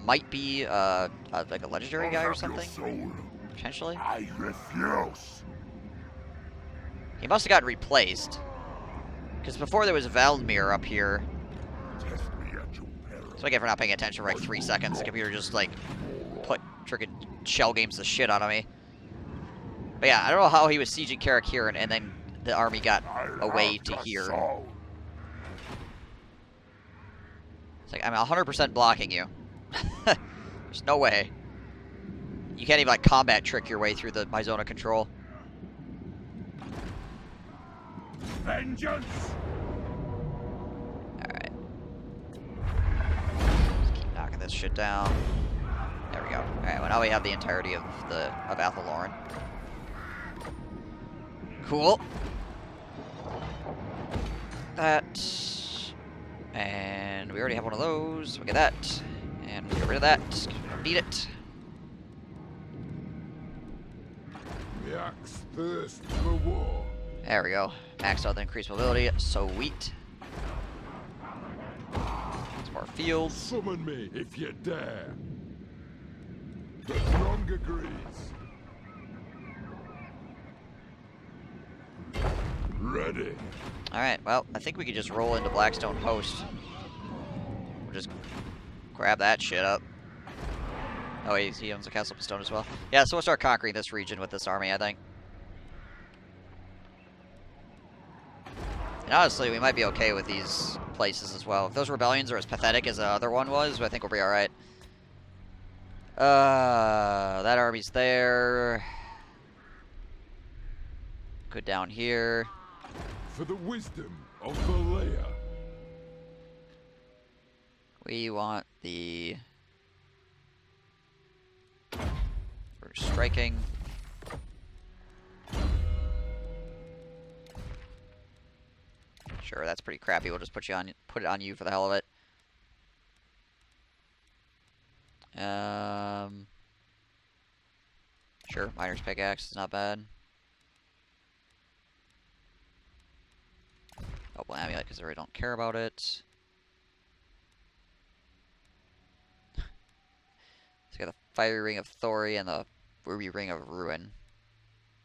might be like a legendary guy or something, Soul. potentially. I refuse. He must have gotten replaced, because before there was Valdemir up here. Test me at your peril. So I get for not paying attention for like 3 seconds. The computer just like put freaking shell games the shit out of me. But yeah, I don't know how he was sieging Karak Kadrin and then the army got away to here. It's like, I'm 100% blocking you. There's no way. You can't even, like, combat trick your way through my zone of control. Vengeance. Alright. Just keep knocking this shit down. There we go. Alright, well now we have the entirety of Athelloren. Cool. That. And we already have one of those. We'll get that. And we'll get rid of that. We don't need it. The axe thirsts for war. There we go. Maxed out the increased mobility. Sweet. Some more fields. Summon me if you dare. The throng agrees. Ready. Alright, well, I think we could just roll into Blackstone Post. We'll just grab that shit up. Oh, he owns a castle of stone as well. Yeah, so we'll start conquering this region with this army, I think. And honestly, we might be okay with these places as well. If those rebellions are as pathetic as the other one was, I think we'll be alright. That army's there. Go down here. For the wisdom of Valea. We want the... We're striking. Sure, that's pretty crappy. We'll just put it on you for the hell of it. Sure, miner's pickaxe is not bad. Double amulet because I really don't care about it. So got the fiery ring of Thori and the ruby ring of ruin.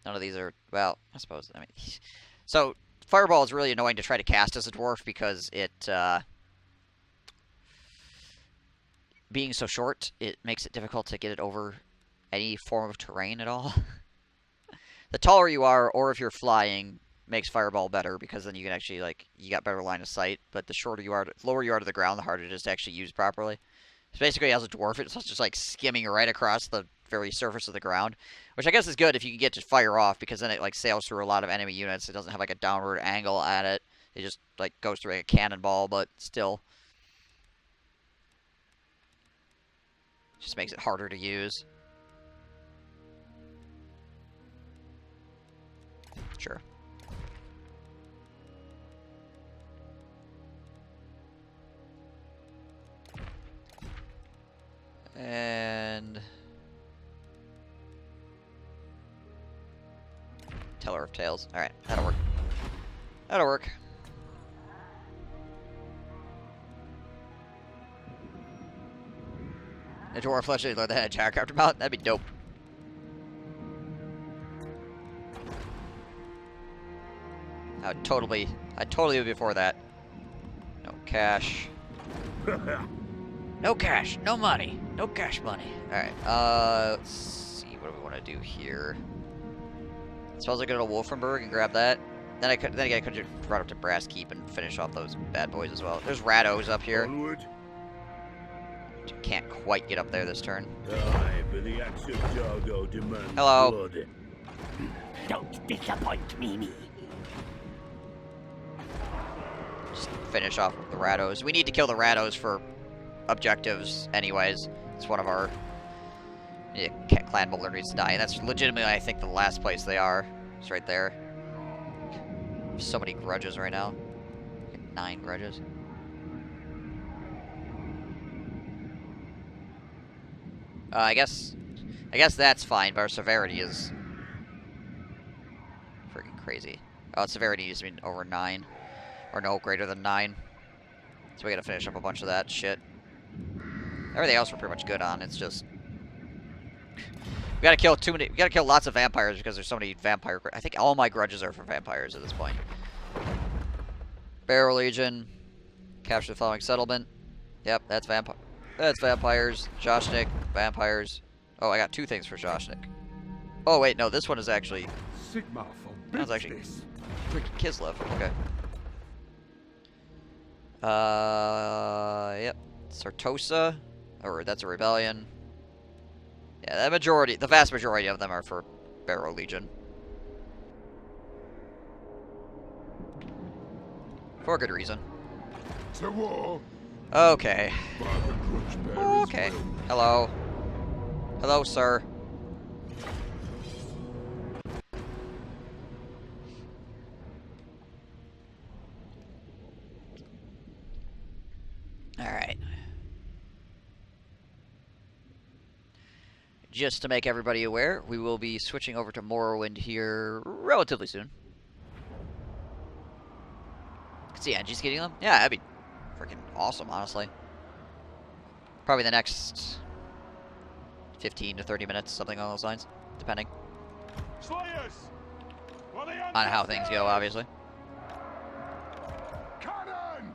None of these are, well, I suppose, I mean, so fireball is really annoying to try to cast as a dwarf because it, being so short, it makes it difficult to get it over any form of terrain at all. The taller you are, or if you're flying, makes fireball better because then you can actually, like, you got better line of sight. But the shorter you are, lower you are to the ground, the harder it is to actually use properly. So basically, as a dwarf, it's just like skimming right across the very surface of the ground, which I guess is good if you can get to fire off because then it like sails through a lot of enemy units. It doesn't have like a downward angle at it. It just like goes through like a cannonball, but still, just makes it harder to use. Sure. And Teller of Tales. Alright, that'll work. That'll work. A dwarf fleshly learn the head chakra mount. That'd be dope. I'd totally be before that. No cash. No cash, no money, no cash money. Alright, let's see, what do we want to do here? I suppose I go to Wolfenburg and grab that. Then again, I could just run up to Brass Keep and finish off those bad boys as well. There's Rados up here. Onward. Can't quite get up there this turn. Aye, but the axe of Dargo demands Hello. blood. Don't disappoint me. Just finish off the Rados. We need to kill the Rados for objectives anyways. It's one of our clan builder needs to die, and that's legitimately I think the last place they are. It's right there. So many grudges right now. 9 grudges. I guess that's fine, but our severity is freaking crazy. Oh, severity needs to be over 9. Or no, greater than 9. So we gotta finish up a bunch of that shit. Everything else we're pretty much good on. It's just we gotta kill too many. We gotta kill lots of vampires because there's so many vampire. I think all my grudges are for vampires at this point. Barrow Legion, capture the following settlement. Yep, that's vampire. That's vampires. Joshnik, vampires. Oh, I got 2 things for Joshnik. Oh wait, no, this one is actually. Sigma That was forbids actually this. freaking Kislev. Okay. Yep. Sartosa. Or that's a rebellion. Yeah, the vast majority of them are for Barrow Legion. For good reason. To war. Okay. By the grudge bearers Okay. will. Hello. Hello, sir. Alright. Just to make everybody aware, we will be switching over to Morrowind here relatively soon. Could see Angie's getting them. Yeah, that'd be freaking awesome, honestly. Probably the next 15 to 30 minutes, something along those lines, depending Slayers. For the on how things go, obviously. Cannon.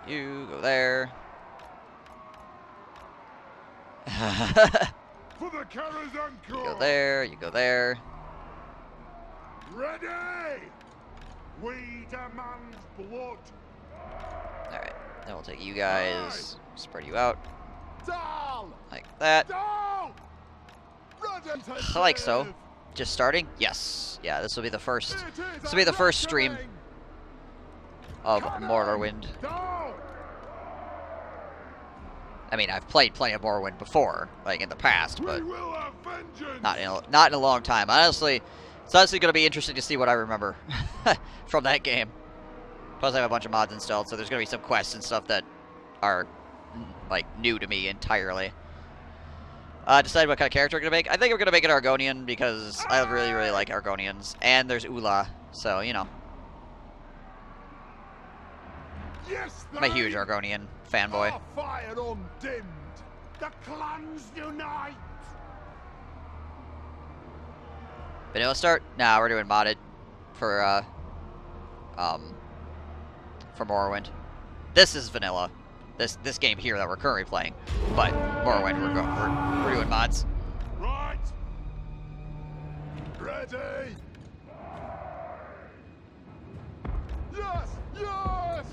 You go there. For the Karazhan You go Corps. there, you go there. Ready. We demand blood. Alright, then we'll take you guys, spread you out, Dal. like that. Dal. Ready to Like so. serve. Just starting? Yes. Yeah, this will be the first. It is This will be the a first stream reckoning. of Cannon. Morrowind. Dal. I mean, I've played plenty of Morrowind before, like in the past, We but will have vengeance. not in a long time. Honestly, it's honestly going to be interesting to see what I remember from that game. Plus, I have a bunch of mods installed, so there's gonna be some quests and stuff that are like new to me entirely. Decide what kind of character I'm gonna make. I think I'm gonna make an Argonian because I really like Argonians, and there's Ula, so you know. Yes, I'm a huge Argonian fanboy. Our fire undimmed. The clans unite. Vanilla start? Nah, we're doing modded for Morrowind. This is vanilla. This game here that we're currently playing, but Morrowind we're doing mods. Right. Ready. Yes, yes.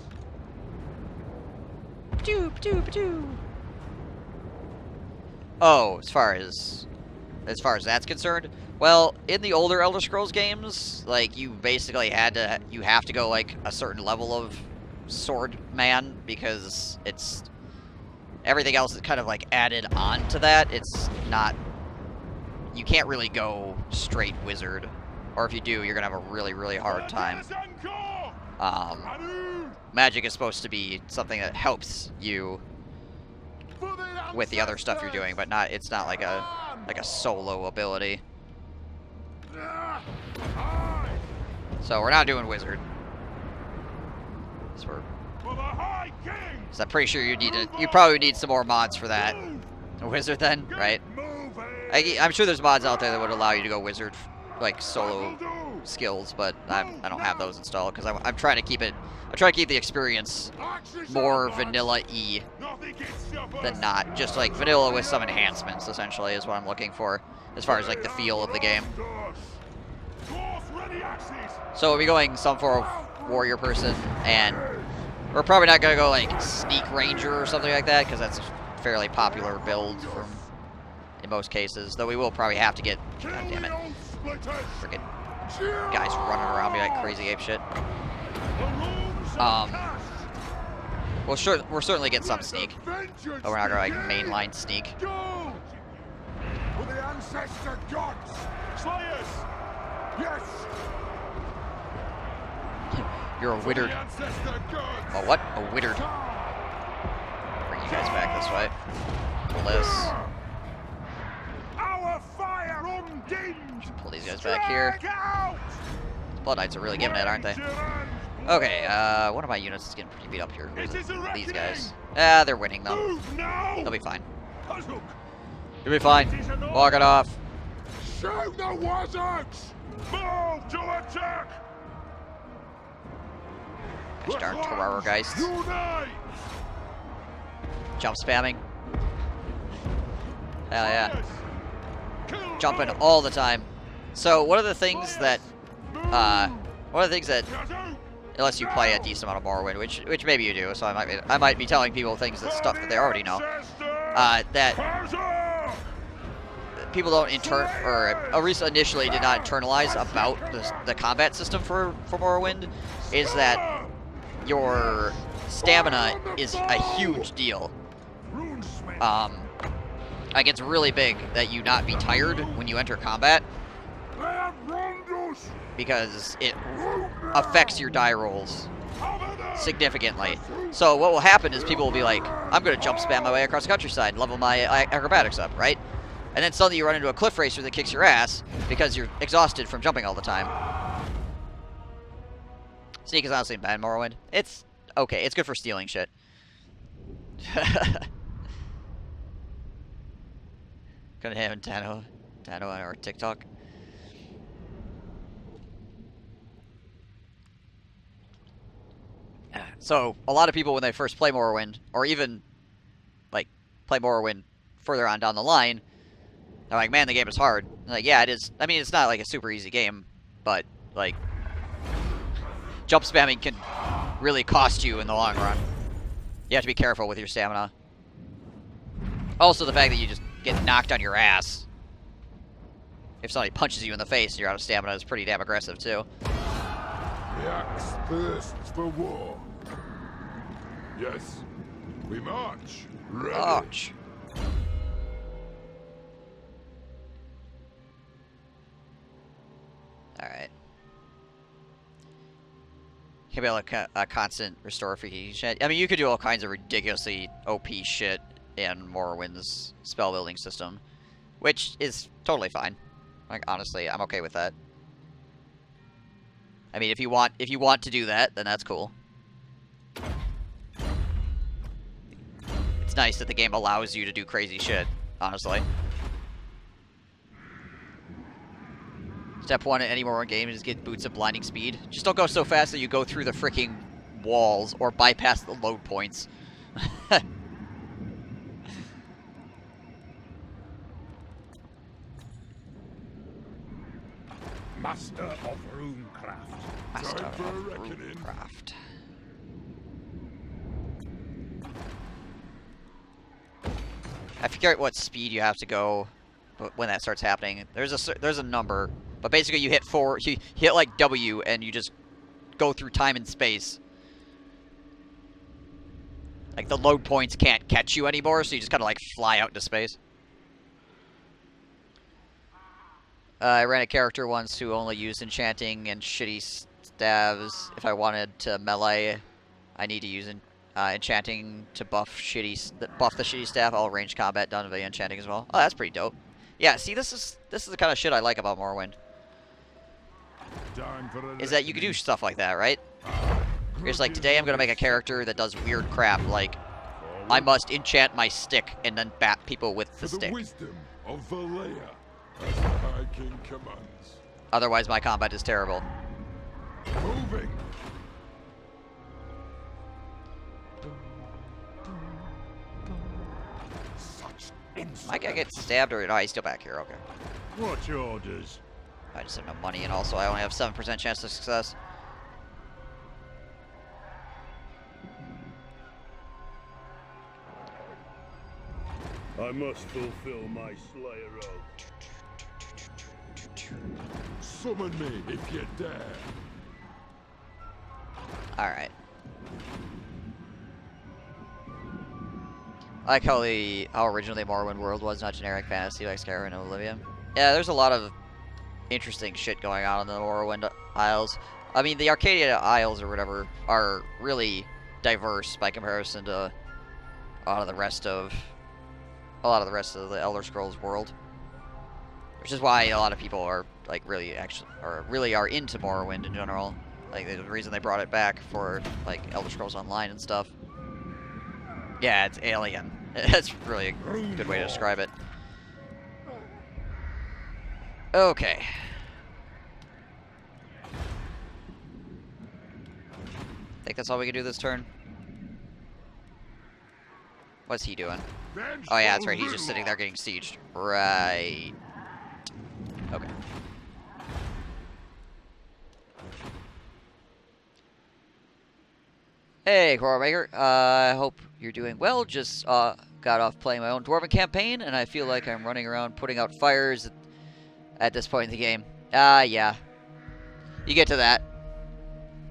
Oh, as far as that's concerned, well, in the older Elder Scrolls games, like you basically have to go like a certain level of sword man because it's everything else is kind of like added on to that. It's not, you can't really go straight wizard, or if you do, you're gonna have a really hard time. Magic is supposed to be something that helps you with the other stuff you're doing, but it's not like a solo ability. So we're not doing wizard. So I'm pretty sure you probably need some more mods for that. A wizard then, right? I'm sure there's mods out there that would allow you to go wizard, like solo skills, but I don't have those installed because I'm trying to keep it. I'm trying to keep the experience more vanilla-y than not. Just like vanilla with some enhancements, essentially, is what I'm looking for as far as like the feel of the game. So we'll be going some for a warrior person, and we're probably not going to go like sneak ranger or something like that because that's a fairly popular build in most cases. Though we will probably have to get, god damn it, freaking guys running around me like crazy ape shit. We'll certainly get some sneak, but we're not gonna like mainline sneak. For the ancestor gods, slayers. Yes. You're a widdered. A what? A widdered. Bring you guys back this way. Pull this. Our fire undimmed. Pull these guys back here. Blood Knights are really giving it, aren't they? Okay, one of my units is getting pretty beat up here. Who's it? These guys. They're winning though. They'll be fine. You'll be fine. Walk it off. Shoot the wizards! Move to attack! Gosh darn Terror Geist. Jump spamming. Hell yeah. Jumping all the time. So one of the things that unless you play a decent amount of Morrowind, which maybe you do, so I might be telling people things that stuff that they already know. That people don't initially did not internalize about the combat system for Morrowind is that your stamina is a huge deal. Like it's really big that you not be tired when you enter combat because it affects your die rolls significantly. So what will happen is people will be like, I'm going to jump spam my way across the countryside and level my acrobatics up, right? And then suddenly you run into a cliff racer that kicks your ass because you're exhausted from jumping all the time. Sneak is honestly bad in Morrowind. It's okay. It's good for stealing shit. Gonna have Tano on our TikTok. So a lot of people when they first play Morrowind, or even like play Morrowind further on down the line, they're like, "Man, the game is hard." I'm like, yeah, it is. I mean, it's not like a super easy game, but like jump spamming can really cost you in the long run. You have to be careful with your stamina. Also, the fact that you just get knocked on your ass if somebody punches you in the face and you're out of stamina is pretty damn aggressive too. The axe thirsts for war. Yes, we march. Ready. March. All right. Can be like a constant restore for heating shit. I mean, you could do all kinds of ridiculously OP shit in Morrowind's spell building system, which is totally fine. Like, honestly, I'm okay with that. I mean, if you want to do that, then that's cool. It's nice that the game allows you to do crazy shit, honestly. Step 1 in any Morrowind game is get boots of blinding speed. Just don't go so fast that you go through the freaking walls or bypass the load points. Master of Runecraft. Master Time for a of reckoning. Runecraft. I forget what speed you have to go when that starts happening. There's a number, but basically you hit you hit like W and you just go through time and space. Like the load points can't catch you anymore, so you just kind of like fly out into space. I ran a character once who only used enchanting and shitty staves. If I wanted to melee, I need to use enchanting to buff the shitty staff. All range combat done via enchanting as well. Oh, that's pretty dope. Yeah, see, this is the kind of shit I like about Morrowind. Time for a Is that you can do reckoning. stuff like that, right? It's like, today I'm gonna make a character that does weird crap, like I must enchant my stick and then bat people with the For the stick. wisdom of Valea, as the High King commands. Otherwise, my combat is terrible. Moving. Such Might I get stabbed or no? He's still back here. Okay. What's your orders? I just have no money, and also I only have 7% chance of success. I must fulfill my Slayer oath. Summon me if you dare. Alright. I like how originally Morrowind World was not generic fantasy like Skyrim and Oblivion. Yeah, there's a lot of interesting shit going on in the Morrowind Isles. I mean, the Arcadia Isles or whatever are really diverse by comparison to a lot of the rest of the Elder Scrolls world. Which is why a lot of people are like really are into Morrowind in general. Like the reason they brought it back for like Elder Scrolls Online and stuff. Yeah, it's alien. That's really a good way to describe it. Okay. Think that's all we can do this turn? What's he doing? Oh yeah, that's right. He's just sitting there getting sieged. Right. Okay. Hey, Coral Maker. I hope you're doing well. Just got off playing my own Dwarven campaign, and I feel like I'm running around putting out fires at this point in the game. Yeah. You get to that.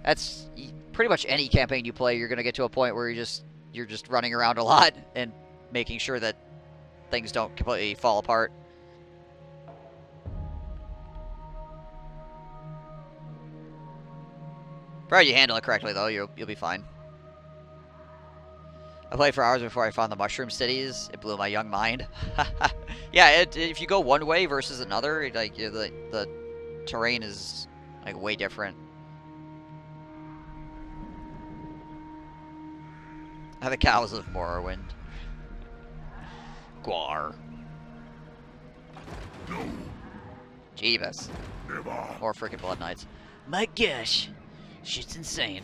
That's pretty much any campaign you play. You're gonna get to a point where you're just running around a lot and making sure that things don't completely fall apart. Provided you handle it correctly, though, you'll be fine. I played for hours before I found the mushroom cities. It blew my young mind. Yeah, if you go one way versus another, like the terrain is like way different. How the cows of Morrowind. Gwar. Jeebus. More freaking Blood Knights. My gosh. Shit's insane.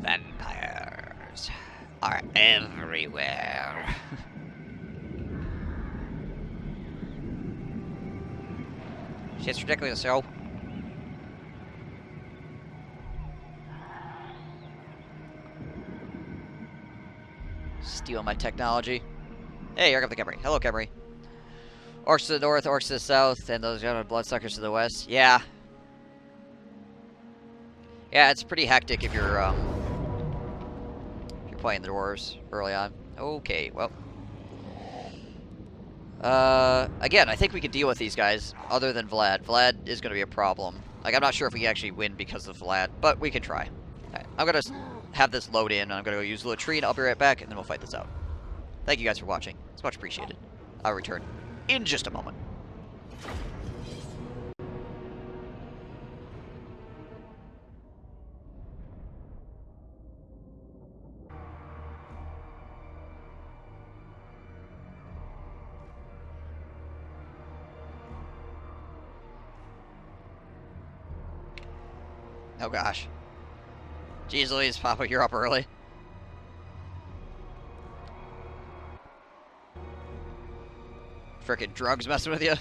Vampires are everywhere. Shit's ridiculous, yo. Steal my technology. Hey, here comes the Khemri. Hello, Khemri. Orcs to the north, orcs to the south, and those bloodsuckers to the west. Yeah. Yeah, it's pretty hectic if you're playing the dwarves early on. Okay, well. Again, I think we can deal with these guys, other than Vlad. Vlad is going to be a problem. Like, I'm not sure if we actually win because of Vlad, but we can try. Right, I'm going to have this load in, and I'm going to go use the latrine. I'll be right back, and then we'll fight this out. Thank you guys for watching. It's much appreciated. I'll return in just a moment. Oh gosh. Jeez Louise, Papa, you're up early. Frickin' drugs messing with you.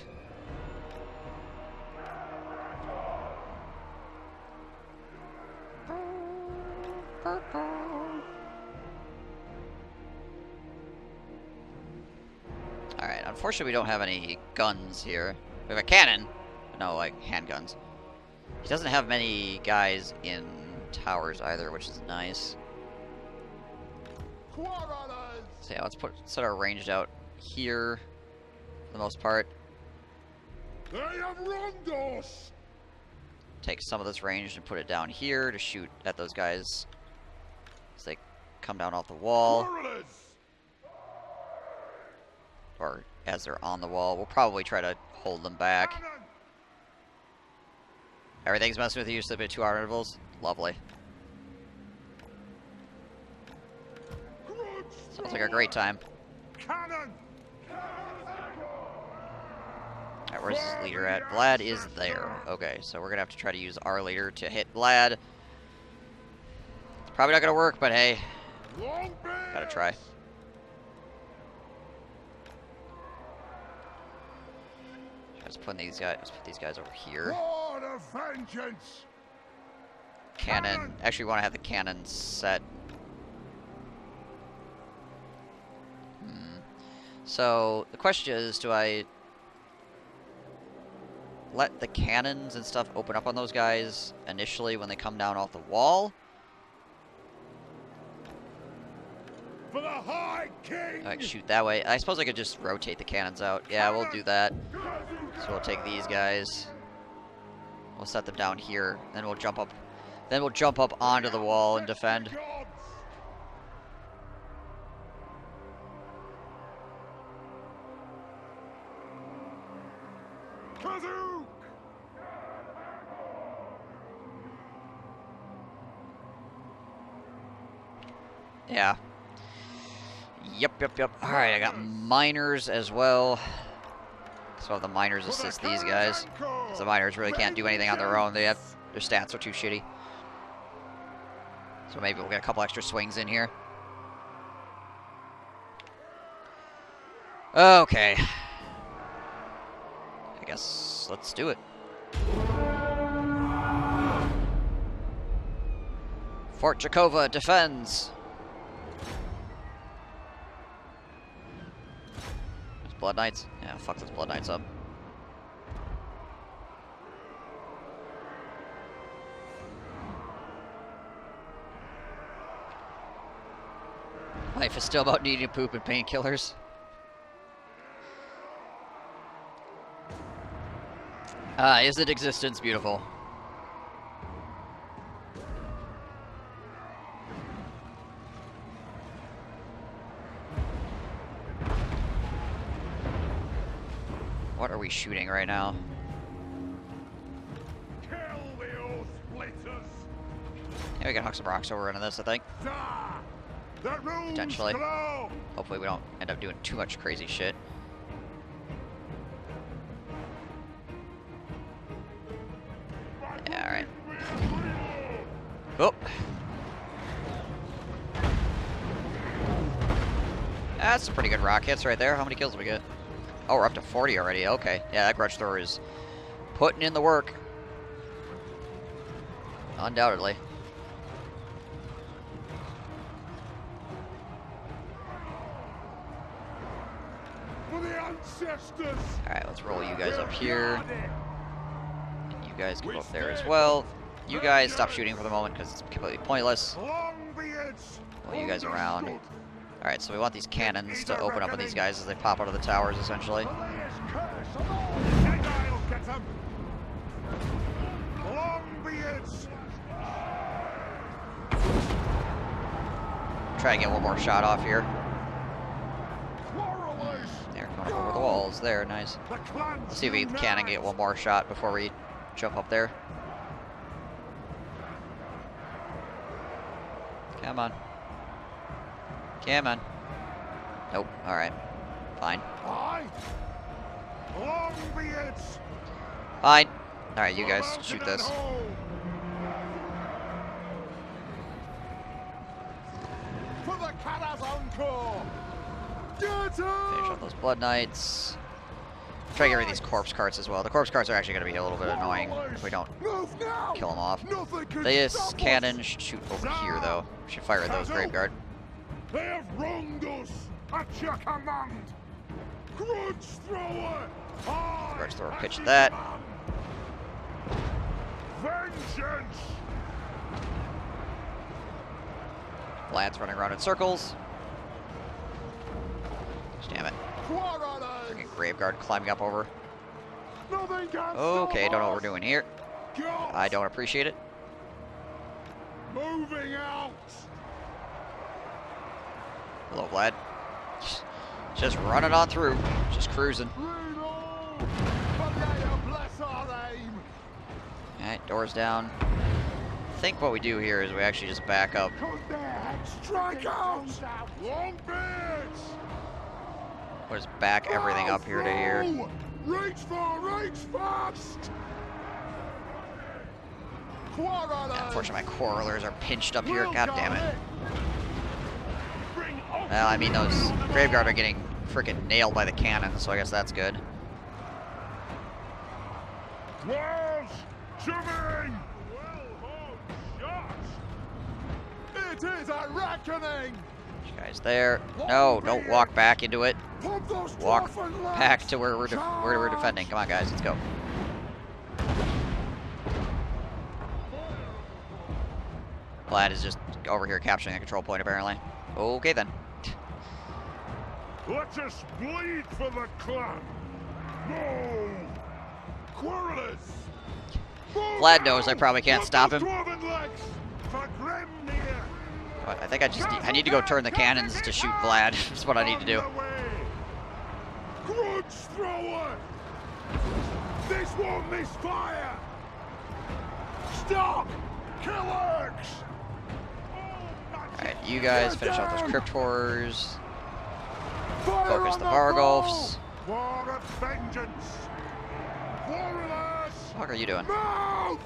Alright, unfortunately we don't have any guns here. We have a cannon, but no, like, handguns. He doesn't have many guys in towers either, which is nice. So yeah, let's set our ranged out here for the most part. They have wronged us. Take some of this ranged and put it down here to shoot at those guys as they come down off the wall. Quarrelers. Or as they're on the wall. We'll probably try to hold them back. Cannon. Everything's messing with you, sleeping at 2 hour intervals. Lovely. Sounds like a great time. Cannon. Alright, where's this leader at? Vlad is there. Okay, so we're gonna have to try to use our leader to hit Vlad. It's probably not gonna work, but hey, Long gotta try. Let's put these guys over here. Lord of vengeance. Cannon. Actually, we want to have the cannon set. So the question is, do I let the cannons and stuff open up on those guys initially when they come down off the wall? For the High King. I can shoot that way. I suppose I could just rotate the cannons out. Yeah, we'll do that. So we'll take these guys. We'll set them down here. Then we'll jump up. Then we'll jump up onto the wall and defend. Kazook. Yeah. Yep. Alright, I got miners as well. So I'll have the miners assist these guys. So the miners really can't do anything on their own. Their stats are too shitty. So maybe we'll get a couple extra swings in here. Okay. I guess let's do it. Fort Jakova defends. There's Blood Knights. Yeah, fuck those Blood Knights up. Life is still about needing to poop and painkillers. Isn't existence beautiful? What are we shooting right now? Kill the old splitters. Yeah, we can huck some rocks over into this, I think. The runes Potentially. glow. Hopefully we don't end up doing too much crazy shit. Yeah, alright. Oh! That's some pretty good rock hits right there. How many kills did we get? Oh, we're up to 40 already. Okay. Yeah, that grudge thrower is putting in the work. Undoubtedly. ancestors. Alright, let's roll you guys up here. You guys can go up there as well. You guys stop shooting for the moment because it's completely pointless. Longbeards. Roll you guys around. Alright, so we want these cannons to open up on these guys as they pop out of the towers, essentially. Longbeards. Try and get one more shot off here. Quarrelers. There, going up over the walls. There, nice. The clans Let's see if we can and get one more shot before we jump up there. Come on. Come on. Nope. Alright. Fine. Aye. Longbeards. Fine. Alright, you guys shoot this. For the Karak Kadrin. Finish off those Blood Knights. Try to get rid of these corpse carts as well. The corpse carts are actually going to be a little bit annoying if we don't kill them off. This cannon should shoot over here, though. Should fire at those Graveguard. They have wronged us at your command. Grudge thrower. Grudge thrower pitch at that. Vengeance. Lads running around in circles. Damn it. Freaking Graveguard climbing up over. Okay, don't know what we're doing here. I don't appreciate it. Moving out. Hello, Vlad. Just running on through. Just cruising. Alright, doors down. I think what we do here is we actually just back up. Strike out. Longbeards. We'll just back everything up here to here. Reach fast. Unfortunately, my quarrelers are pinched up here. God damn it. Well, I mean, those Graveguard are getting freaking nailed by the cannon, so I guess that's good. Walls shivering. It is a reckoning. You guys there. No, don't walk back into it. Walk back to where we're defending. Come on, guys, let's go. Vlad is just over here capturing the control point, apparently. Okay, then. Let us bleed for the clan. No. Quarrelers. Vlad knows I probably can't stop him. But I think I need to go turn the cannons to shoot Vlad. That's what I need to do. Grudge thrower. This won't miss fire. Stop. Killers. Alright, you guys finish off those Crypt Horrors. Focus the Vargulfs. War of vengeance. Warriors. What are you doing? No!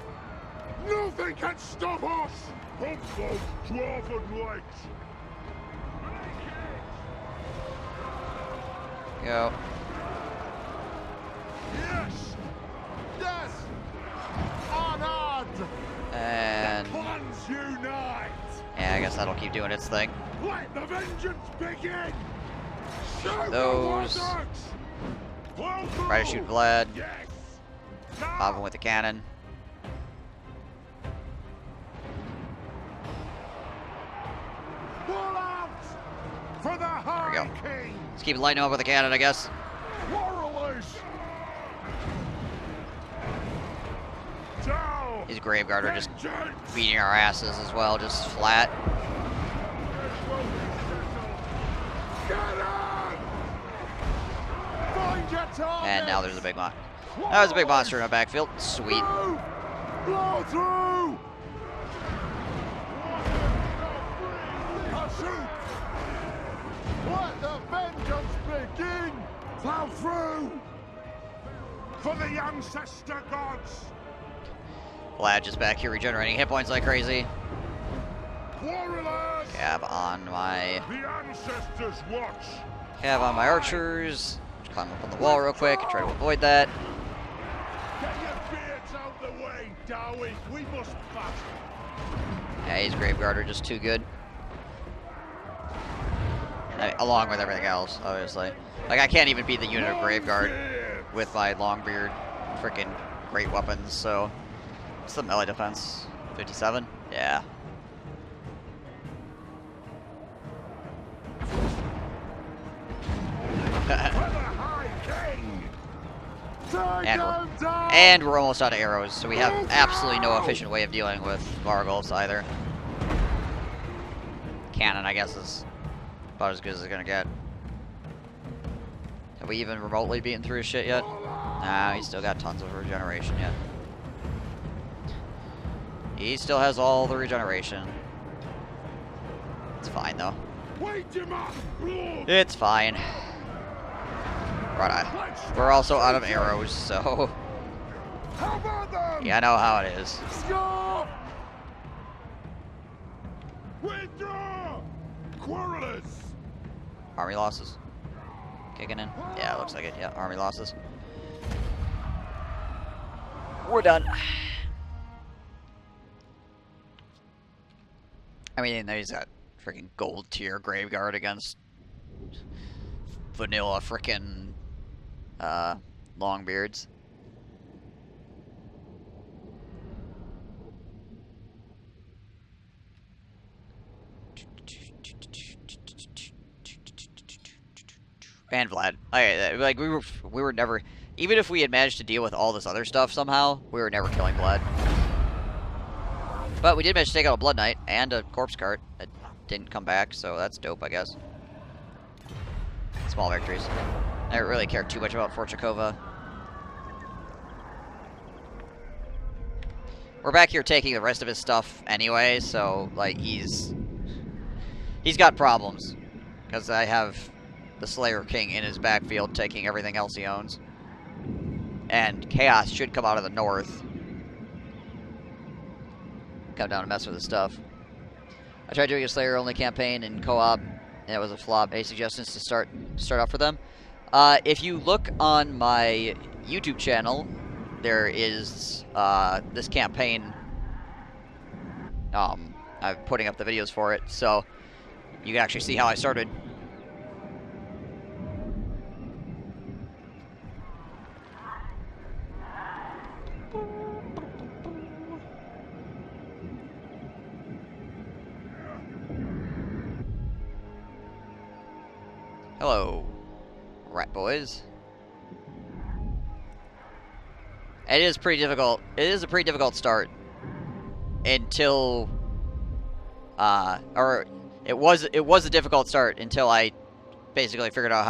Nothing can stop us. Pump those dwarven legs. Go. Yes. Yes. Honored. And Clans unite. yeah, I guess that'll keep doing its thing. Let the vengeance begin. Shoot Those. the wizards. Try to shoot Vlad. Yes. Pop him with the cannon. Pull out for the There we High go. King. Let's keep lighting him up with the cannon, I guess. Quarrelers. Down. These Graveguard are just Vengeance. beating our asses as well, just flat. Get on. Find your target. And now there's a big monster. That was a big monster in the backfield. Sweet. Blow through. Shoot. Let the vengeance begin. Plow through. For the ancestor gods. Vlad just back here regenerating hit points like crazy. Warriors. Cab on my archers. Just climb up on the wall real quick and try to avoid that. Get your beards out the way, Dowie. We must fight. Yeah, these Graveguard are just too good. Along with everything else, obviously. Like, I can't even beat the unit of Grave Guard with my Longbeard freaking great weapons, so... What's the melee defense? 57? Yeah. And we're almost out of arrows, so we have absolutely no efficient way of dealing with Vargulfs either. Cannon, I guess, is about as good as it's gonna get. Have we even remotely beaten through his shit yet? Nah, he's still got tons of regeneration yet. He still has all the regeneration. It's fine, though. It's fine. Right. We're also out of arrows, so... Yeah, I know how it is. Withdraw! Quarrelers! Army losses. Kicking in. Yeah, it looks like it. Yeah, army losses. We're done. I mean, he's got freaking gold tier Graveguard against vanilla freaking Longbeards. And Vlad. Like we were never, even if we had managed to deal with all this other stuff somehow, we were never killing Vlad. But we did manage to take out a Blood Knight and a Corpse Cart that didn't come back, so that's dope, I guess. Small victories. I don't really care too much about Forchakova. We're back here taking the rest of his stuff anyway, so like he's got problems because I have the Slayer King in his backfield taking everything else he owns, and Chaos should come out of the north, come down and mess with his stuff. I tried doing a Slayer only campaign in co-op, and it was a flop. Any suggestions to start off for them? If you look on my YouTube channel, there is this campaign. I'm putting up the videos for it, so you can actually see how I started. Hello, rat boys. It is pretty difficult. It is a pretty difficult start until, or it was a difficult start until I basically figured out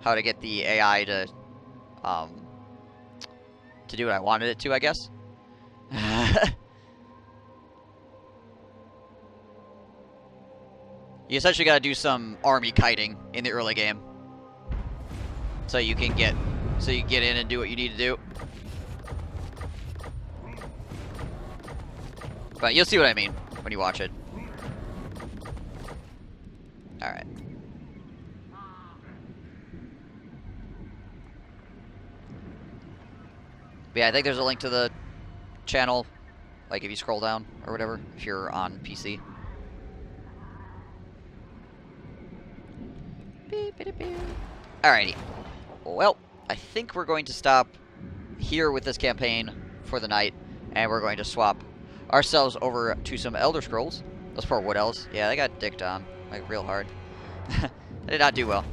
how to get the AI to do what I wanted it to, I guess. You essentially got to do some army kiting in the early game, so you can get in and do what you need to do. But you'll see what I mean when you watch it. All right. But yeah, I think there's a link to the channel, like if you scroll down or whatever, if you're on PC. Alrighty. Well, I think we're going to stop here with this campaign for the night, and we're going to swap ourselves over to some Elder Scrolls. Those poor Wood Elves. Yeah, they got dicked on, like, real hard. They did not do well.